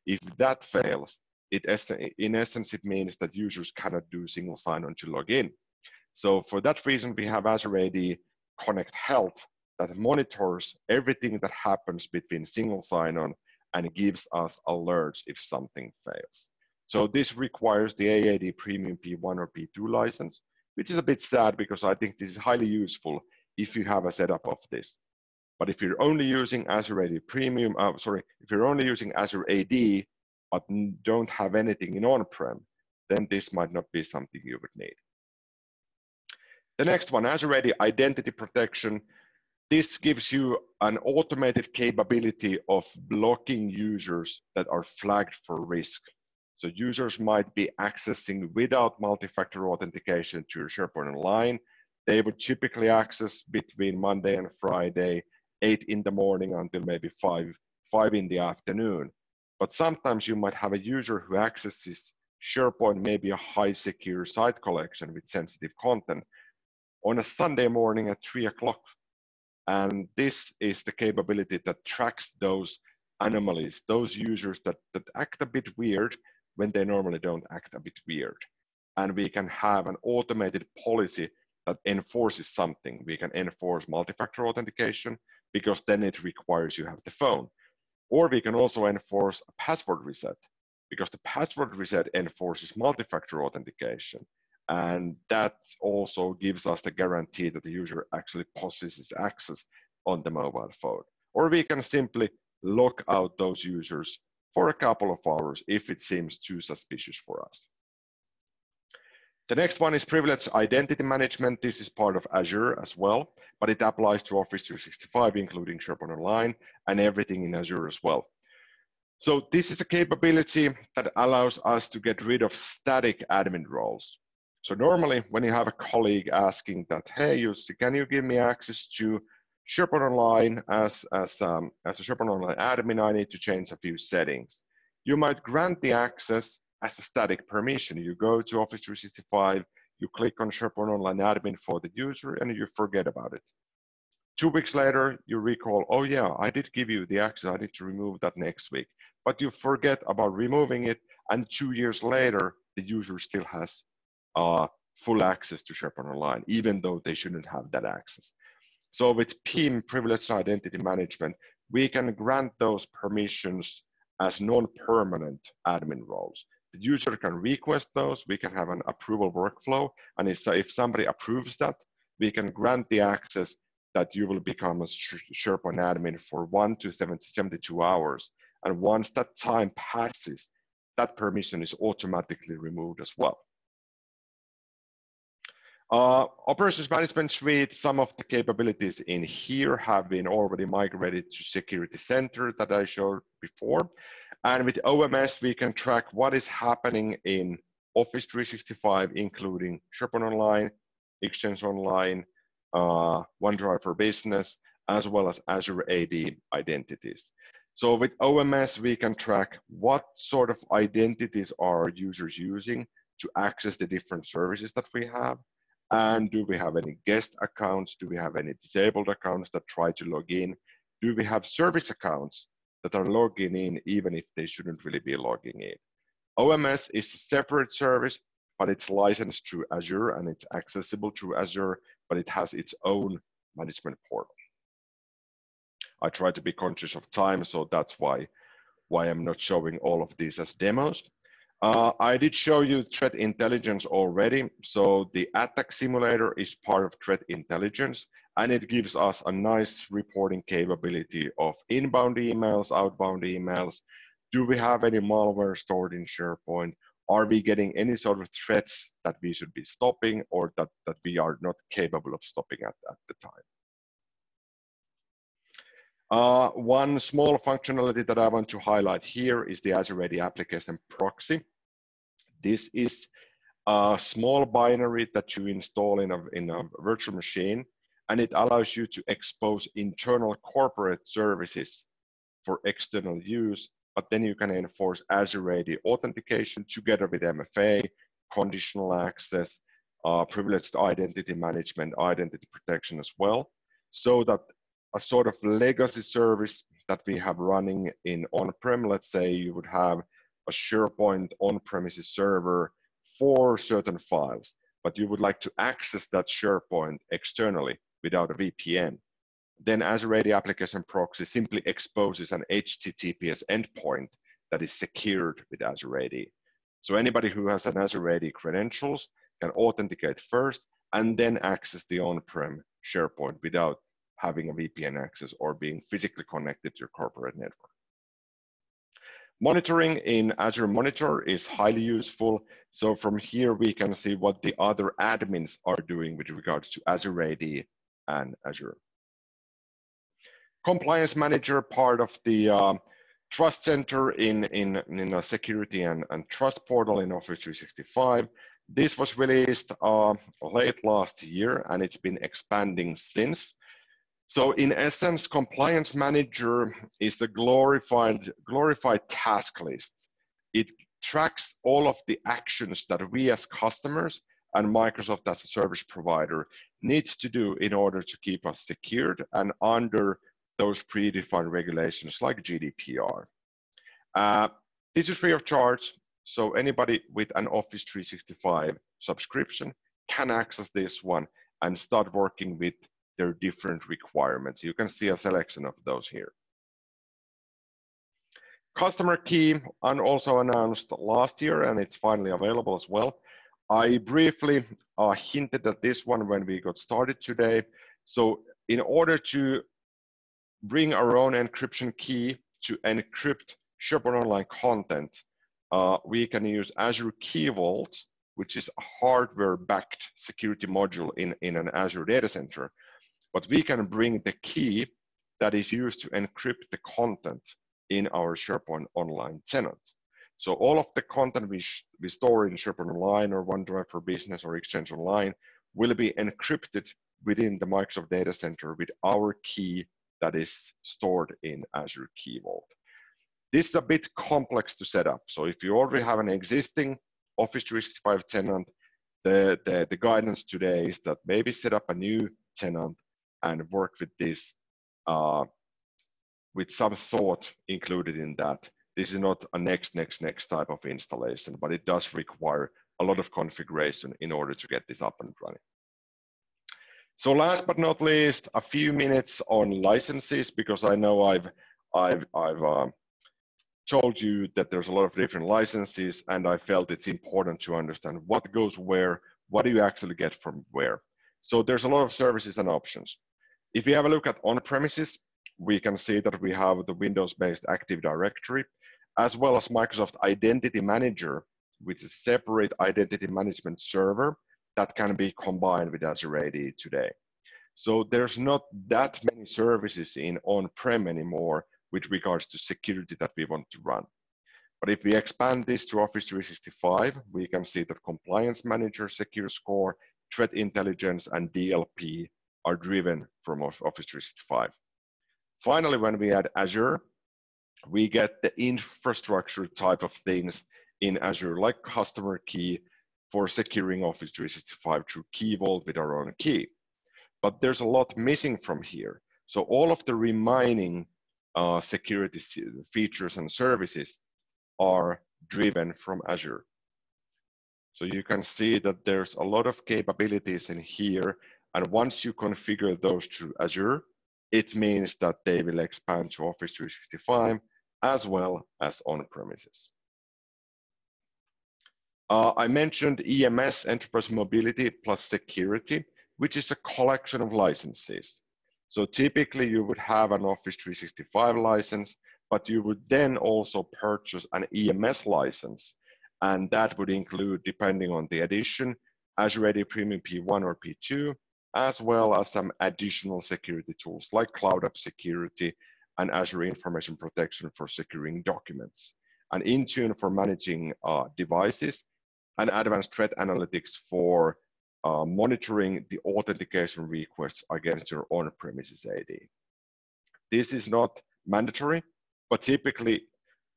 Speaker 2: if that fails, in essence, it means that users cannot do single sign-on to log in. So for that reason, we have Azure AD Connect Health that monitors everything that happens between single sign-on and gives us alerts if something fails. So this requires the AAD Premium P1 or P2 license, which is a bit sad because I think this is highly useful if you have a setup of this. But if you're only using Azure AD Premium, if you're only using Azure AD, but don't have anything in on-prem, then this might not be something you would need. The next one, Azure AD Identity Protection. This gives you an automated capability of blocking users that are flagged for risk. So users might be accessing without multi-factor authentication to your SharePoint Online. They would typically access between Monday and Friday, 8 in the morning until maybe 5 in the afternoon. But sometimes you might have a user who accesses SharePoint, maybe a high secure site collection with sensitive content, on a Sunday morning at 3 o'clock. And this is the capability that tracks those anomalies, those users that act a bit weird when they normally don't act a bit weird. And we can have an automated policy that enforces something. We can enforce multi-factor authentication because then it requires you have the phone. Or we can also enforce a password reset because the password reset enforces multi-factor authentication. And that also gives us the guarantee that the user actually possesses access on the mobile phone. Or we can simply lock out those users for a couple of hours if it seems too suspicious for us. The next one is privileged identity management. This is part of Azure as well, but it applies to Office 365, including SharePoint Online and everything in Azure as well. So this is a capability that allows us to get rid of static admin roles. So normally when you have a colleague asking that, hey, Jussi, can you give me access to SharePoint Online as a SharePoint Online admin, I need to change a few settings. You might grant the access as a static permission. You go to Office 365, you click on SharePoint Online admin for the user, and you forget about it. 2 weeks later, you recall, oh yeah, I did give you the access, I need to remove that next week. But you forget about removing it, and 2 years later, the user still has full access to SharePoint Online, even though they shouldn't have that access. So with PIM, Privileged Identity Management, we can grant those permissions as non-permanent admin roles. The user can request those, we can have an approval workflow, and if somebody approves that, we can grant the access that you will become a SharePoint admin for 1 to 72 hours. And once that time passes, that permission is automatically removed as well. Operations Management Suite, some of the capabilities in here have been already migrated to Security Center that I showed before. And with OMS, we can track what is happening in Office 365, including SharePoint Online, Exchange Online, OneDrive for Business, as well as Azure AD identities. So with OMS, we can track what sort of identities are users using to access the different services that we have. And do we have any guest accounts? Do we have any disabled accounts that try to log in? Do we have service accounts that are logging in even if they shouldn't really be logging in? OMS is a separate service, but it's licensed through Azure and it's accessible through Azure, but it has its own management portal. I try to be conscious of time, so that's why I'm not showing all of these as demos. I did show you threat intelligence already. So the attack simulator is part of threat intelligence, and it gives us a nice reporting capability of inbound emails, outbound emails. Do we have any malware stored in SharePoint? Are we getting any sort of threats that we should be stopping or that we are not capable of stopping at the time? One small functionality that I want to highlight here is the Azure AD Application Proxy. This is a small binary that you install in a virtual machine, and it allows you to expose internal corporate services for external use, but then you can enforce Azure AD authentication together with MFA, conditional access, privileged identity management, identity protection as well, so that a sort of legacy service that we have running in on-prem, let's say you would have a SharePoint on-premises server for certain files, but you would like to access that SharePoint externally without a VPN. Then Azure AD Application Proxy simply exposes an HTTPS endpoint that is secured with Azure AD. So anybody who has an Azure AD credentials can authenticate first and then access the on-prem SharePoint without having a VPN access or being physically connected to your corporate network. Monitoring in Azure Monitor is highly useful. So from here, we can see what the other admins are doing with regards to Azure AD and Azure. Compliance Manager, part of the Trust Center in Security and Trust Portal in Office 365. This was released late last year, and it's been expanding since. So in essence, Compliance Manager is the glorified task list. It tracks all of the actions that we as customers and Microsoft as a service provider needs to do in order to keep us secured and under those predefined regulations like GDPR. This is free of charge, so anybody with an Office 365 subscription can access this one and start working with their different requirements. You can see a selection of those here. Customer Key also announced last year, and it's finally available as well. I briefly hinted at this one when we got started today. So in order to bring our own encryption key to encrypt SharePoint Online content, we can use Azure Key Vault, which is a hardware-backed security module in an Azure data center. But we can bring the key that is used to encrypt the content in our SharePoint Online tenant. So all of the content we store in SharePoint Online or OneDrive for Business or Exchange Online will be encrypted within the Microsoft Data Center with our key that is stored in Azure Key Vault. This is a bit complex to set up. So if you already have an existing Office 365 tenant, the guidance today is that maybe set up a new tenant and work with this with some thought included in that. This is not a next type of installation, but it does require a lot of configuration in order to get this up and running. So last but not least, a few minutes on licenses, because I know I've told you that there's a lot of different licenses, and I felt it's important to understand what goes where, what do you actually get from where. So there's a lot of services and options. If you have a look at on-premises, we can see that we have the Windows-based Active Directory, as well as Microsoft Identity Manager, which is a separate identity management server that can be combined with Azure AD today. So there's not that many services in on-prem anymore with regards to security that we want to run. But if we expand this to Office 365, we can see that Compliance Manager, Secure Score, Threat Intelligence, and DLP are driven from Office 365. Finally, when we add Azure, we get the infrastructure type of things in Azure, like Customer Key for securing Office 365 through Key Vault with our own key. But there's a lot missing from here. So all of the remaining security features and services are driven from Azure. So you can see that there's a lot of capabilities in here. And once you configure those through Azure, it means that they will expand to Office 365 as well as on-premises. I mentioned EMS, Enterprise Mobility plus Security, which is a collection of licenses. So typically you would have an Office 365 license, but you would then also purchase an EMS license. And that would include, depending on the edition, Azure AD Premium P1 or P2, as well as some additional security tools like Cloud App Security and Azure Information Protection for securing documents, and Intune for managing devices, and Advanced Threat Analytics for monitoring the authentication requests against your on-premises AD. This is not mandatory, but typically,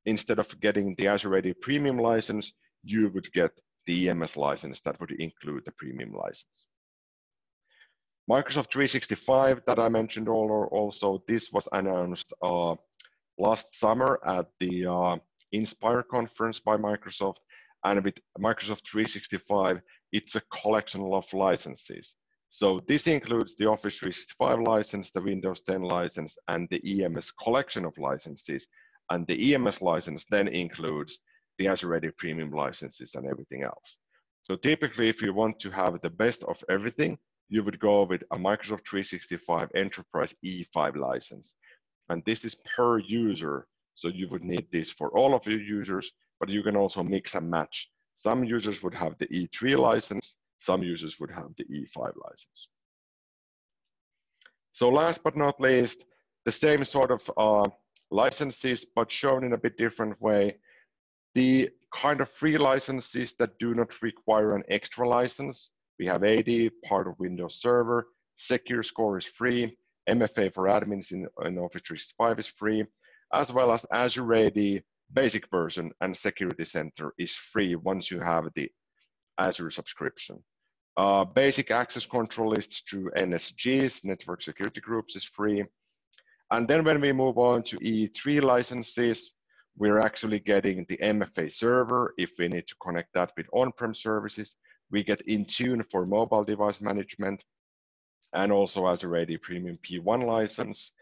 Speaker 2: instead of getting the Azure AD Premium license, you would get the EMS license that would include the premium license. Microsoft 365 that I mentioned also, this was announced last summer at the Inspire conference by Microsoft. And with Microsoft 365, it's a collection of licenses. So this includes the Office 365 license, the Windows 10 license, and the EMS collection of licenses. And the EMS license then includes the Azure AD Premium licenses and everything else. So typically, if you want to have the best of everything, you would go with a Microsoft 365 Enterprise E5 license. And this is per user. So you would need this for all of your users, but you can also mix and match. Some users would have the E3 license, some users would have the E5 license. So last but not least, the same sort of licenses, but shown in a bit different way. The kind of free licenses that do not require an extra license. We have AD, part of Windows Server, Secure Score is free, MFA for admins in Office 365 is free, as well as Azure AD basic version and Security Center is free once you have the Azure subscription. Basic access control lists through NSGs, Network Security Groups, is free. And then when we move on to E3 licenses, we're actually getting the MFA server if we need to connect that with on-prem services. We get Intune for mobile device management, and also Azure AD Premium P1 license.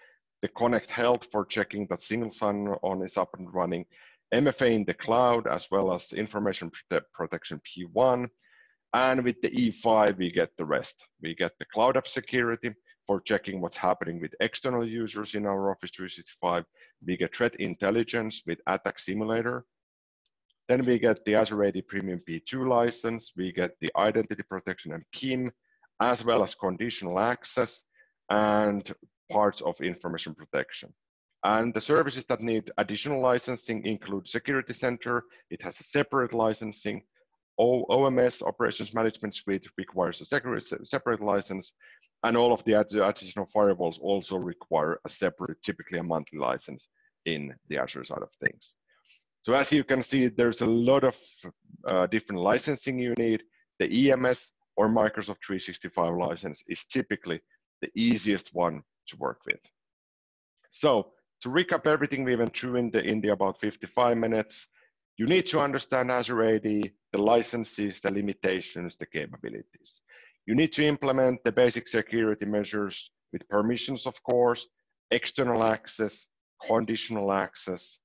Speaker 2: The Connect Health for checking that single sign-on is up and running. MFA in the cloud, as well as Information Protection P1. And with the E5, we get the rest. We get the Cloud App Security for checking what's happening with external users in our Office 365. We get Threat Intelligence with Attack Simulator. Then we get the Azure AD Premium P2 license. We get the Identity Protection and KIM, as well as Conditional Access and parts of Information Protection. And the services that need additional licensing include Security Center. It has a separate licensing. OMS, Operations Management Suite, requires a separate license, and all of the additional firewalls also require a separate, typically a monthly license in the Azure side of things. So as you can see, there's a lot of different licensing you need. The EMS or Microsoft 365 license is typically the easiest one to work with. So to recap everything we went through in the about 55 minutes, you need to understand Azure AD, the licenses, the limitations, the capabilities. You need to implement the basic security measures with permissions, of course, external access, conditional access.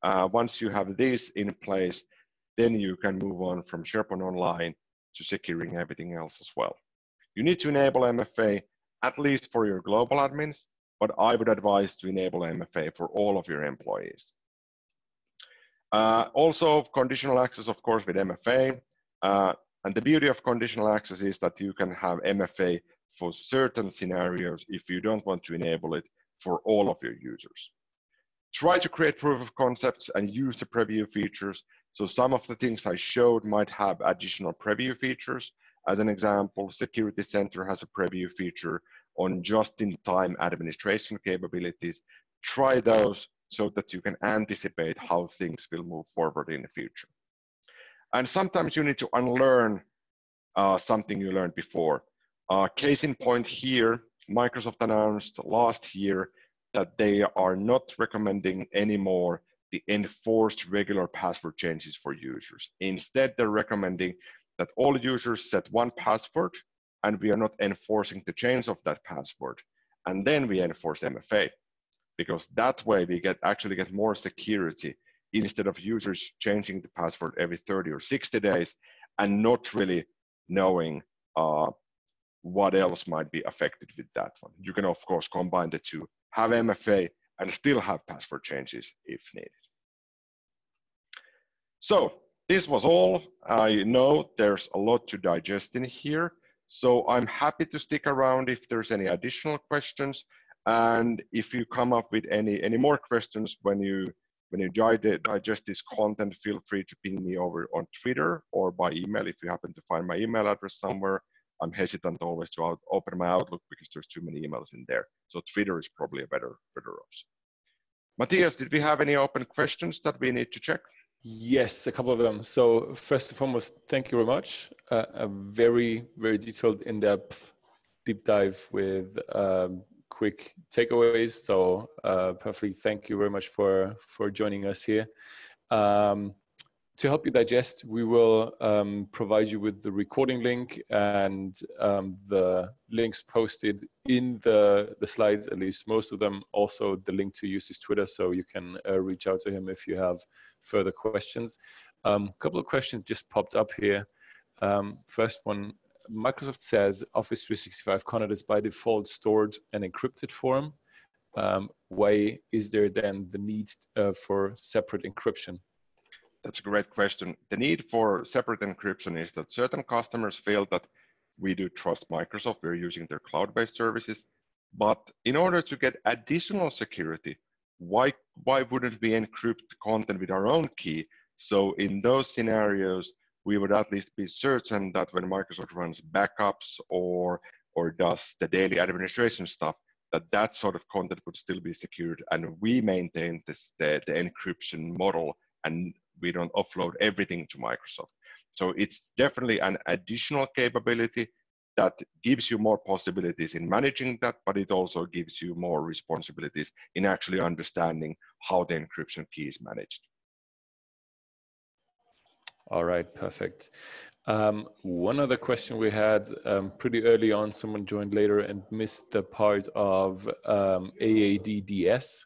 Speaker 2: Once you have this in place, then you can move on from SharePoint Online to securing everything else as well. You need to enable MFA, at least for your global admins, but I would advise to enable MFA for all of your employees. Also, conditional access, of course, with MFA. And the beauty of conditional access is that you can have MFA for certain scenarios if you don't want to enable it for all of your users. Try to create proof of concepts and use the preview features. So some of the things I showed might have additional preview features. As an example, Security Center has a preview feature on just-in-time administration capabilities. Try those so that you can anticipate how things will move forward in the future. And sometimes you need to unlearn something you learned before. Case in point here, Microsoft announced last year that they are not recommending anymore the enforced regular password changes for users. Instead, they're recommending that all users set one password, and we are not enforcing the change of that password. And then we enforce MFA, because that way we actually get more security instead of users changing the password every 30 or 60 days and not really knowing what else might be affected with that one. You can, of course, combine the two, have MFA and still have password changes if needed. So this was all. I know there's a lot to digest in here, so I'm happy to stick around if there's any additional questions. And if you come up with any more questions when you digest this content, feel free to ping me over on Twitter or by email if you happen to find my email address somewhere. I'm hesitant always to open my Outlook because there's too many emails in there. So Twitter is probably a better option. Matthias, did we have any open questions that we need to check?
Speaker 1: Yes, a couple of them. So first and foremost, thank you very much. A very, very detailed, in-depth deep dive with quick takeaways. So perfectly, thank you very much for joining us here. To help you digest, we will provide you with the recording link and the links posted in the slides, at least most of them. Also the link to Jussi's Twitter, so you can reach out to him if you have further questions. A couple of questions just popped up here. First one, Microsoft says Office 365 content is by default stored in encrypted form. Why is there then the need for separate encryption?
Speaker 2: That's a great question. The need for separate encryption is that certain customers feel that we do trust Microsoft. We're using their cloud-based services. But in order to get additional security, why wouldn't we encrypt content with our own key? So in those scenarios, we would at least be certain that when Microsoft runs backups or does the daily administration stuff, that sort of content would still be secured, and we maintain the encryption model, and we don't offload everything to Microsoft. So it's definitely an additional capability that gives you more possibilities in managing that, but it also gives you more responsibilities in actually understanding how the encryption key is managed.
Speaker 1: All right, perfect. One other question we had pretty early on, someone joined later and missed the part of AADDS.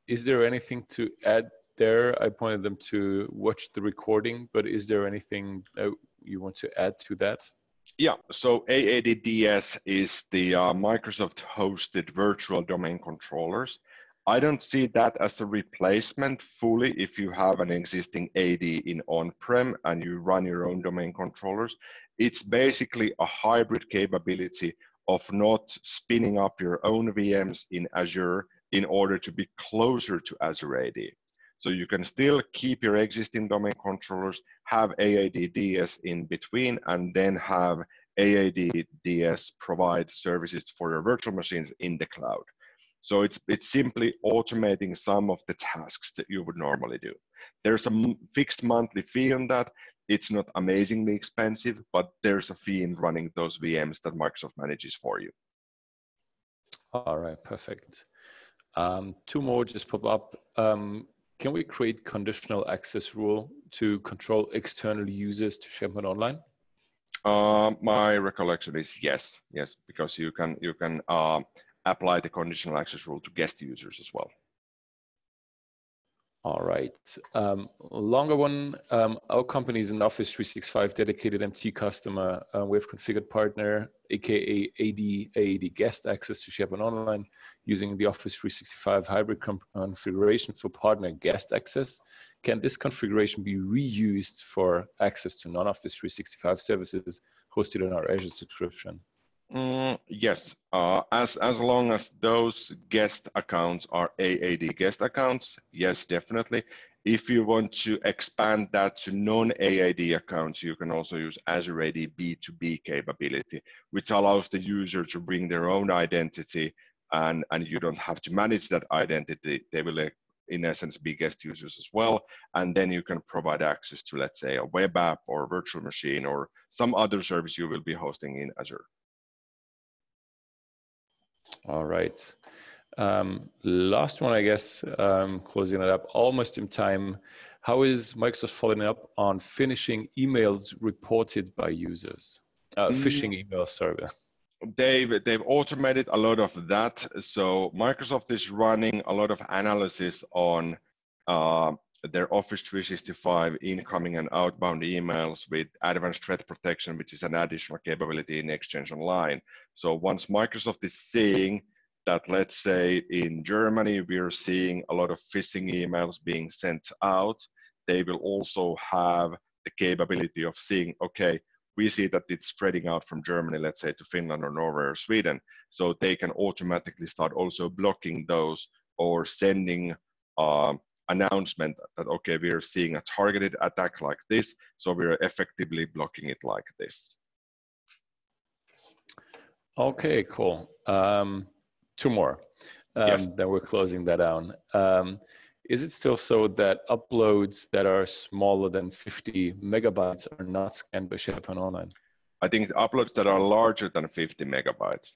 Speaker 1: Is there anything to add there? I pointed them to watch the recording, but is there anything that you want to add to that?
Speaker 2: Yeah, so AADDS is the Microsoft hosted virtual domain controllers. I don't see that as a replacement fully if you have an existing AD in on-prem and you run your own domain controllers. It's basically a hybrid capability of not spinning up your own VMs in Azure in order to be closer to Azure AD. So you can still keep your existing domain controllers, have AADDS in between, and then have AADDS provide services for your virtual machines in the cloud. So it's simply automating some of the tasks that you would normally do. There's a fixed monthly fee on that. It's not amazingly expensive, but there's a fee in running those VMs that Microsoft manages for you.
Speaker 1: All right, perfect. Two more just pop up. Can we create conditional access rule to control external users to SharePoint Online?
Speaker 2: My recollection is yes, because you can apply the conditional access rule to guest users as well.
Speaker 1: All right. Longer one. Our company is an Office 365 dedicated MT customer. We have configured partner, aka AAD guest access to SharePoint Online using the Office 365 hybrid configuration for partner guest access. Can this configuration be reused for access to non-Office 365 services hosted on our Azure subscription?
Speaker 2: Yes, as long as those guest accounts are AAD guest accounts, yes, definitely. If you want to expand that to non-AAD accounts, you can also use Azure AD B2B capability, which allows the user to bring their own identity, and you don't have to manage that identity. They will, in essence, be guest users as well. And then you can provide access to, let's say, a web app or virtual machine or some other service you will be hosting in Azure.
Speaker 1: All right. Last one, I guess, closing it up, almost in time. How is Microsoft following up on finishing emails reported by users? Phishing emails, sorry.
Speaker 2: They've automated a lot of that. So Microsoft is running a lot of analysis on their Office 365 incoming and outbound emails with advanced threat protection, which is an additional capability in Exchange Online. So once Microsoft is seeing that, let's say in Germany, we're seeing a lot of phishing emails being sent out, they will also have the capability of seeing, okay, we see that it's spreading out from Germany, let's say to Finland or Norway or Sweden. So they can automatically start also blocking those or sending announcement that, okay, we are seeing a targeted attack like this, so we're effectively blocking it like this.
Speaker 1: Okay, cool. Two more.
Speaker 2: Yes.
Speaker 1: Then we're closing that down. Is it still so that uploads that are smaller than 50 megabytes are not scanned by SharePoint Online?
Speaker 2: I think the uploads that are larger than 50 megabytes,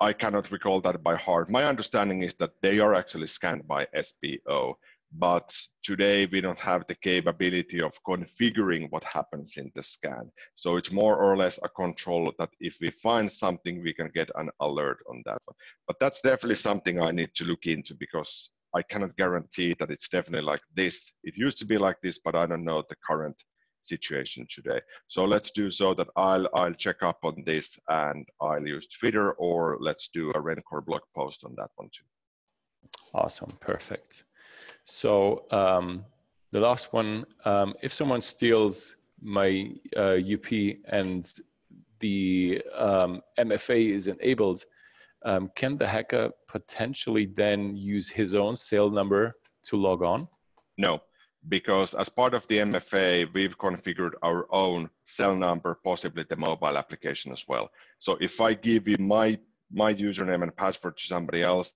Speaker 2: I cannot recall that by heart. My understanding is that they are actually scanned by SPO, but today we don't have the capability of configuring what happens in the scan. So it's more or less a control that if we find something, we can get an alert on that one. But that's definitely something I need to look into, because I cannot guarantee that it's definitely like this. It used to be like this, but I don't know the current situation today. So let's do so that I'll check up on this and I'll use Twitter, or let's do a Rencore blog post on that one too.
Speaker 1: Awesome, perfect. So the last one, if someone steals my UP and the MFA is enabled, can the hacker potentially then use his own cell number to log on?
Speaker 2: No, because as part of the MFA, we've configured our own cell number, possibly the mobile application as well. So if I give you my username and password to somebody else,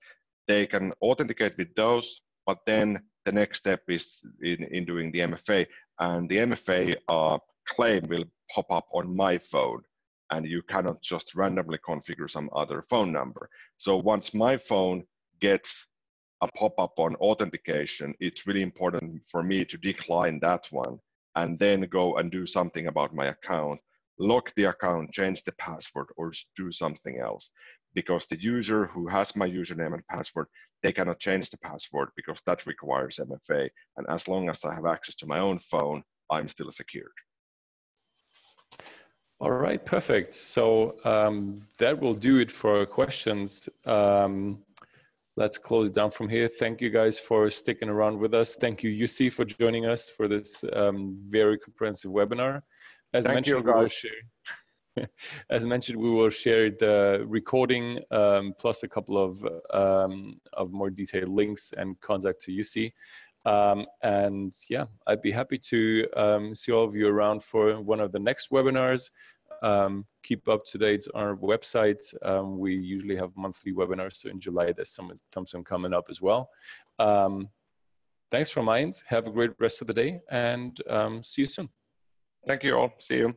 Speaker 2: they can authenticate with those, but then the next step is in doing the MFA, and the MFA claim will pop up on my phone, and you cannot just randomly configure some other phone number. So once my phone gets a pop-up on authentication, it's really important for me to decline that one and then go and do something about my account, lock the account, change the password, or do something else. Because the user who has my username and password, they cannot change the password because that requires MFA. And as long as I have access to my own phone, I'm still secured.
Speaker 1: All right, perfect. So that will do it for our questions. Let's close down from here. Thank you guys for sticking around with us. Thank you, Jussi, for joining us for this very comprehensive webinar. As mentioned, we will share the recording plus a couple of more detailed links and contact to Jussi. And yeah, I'd be happy to see all of you around for one of the next webinars. Keep up to date on our website. We usually have monthly webinars, so in July there's some coming up as well. Thanks from my end. Have a great rest of the day, and see you soon.
Speaker 2: Thank you all. See you.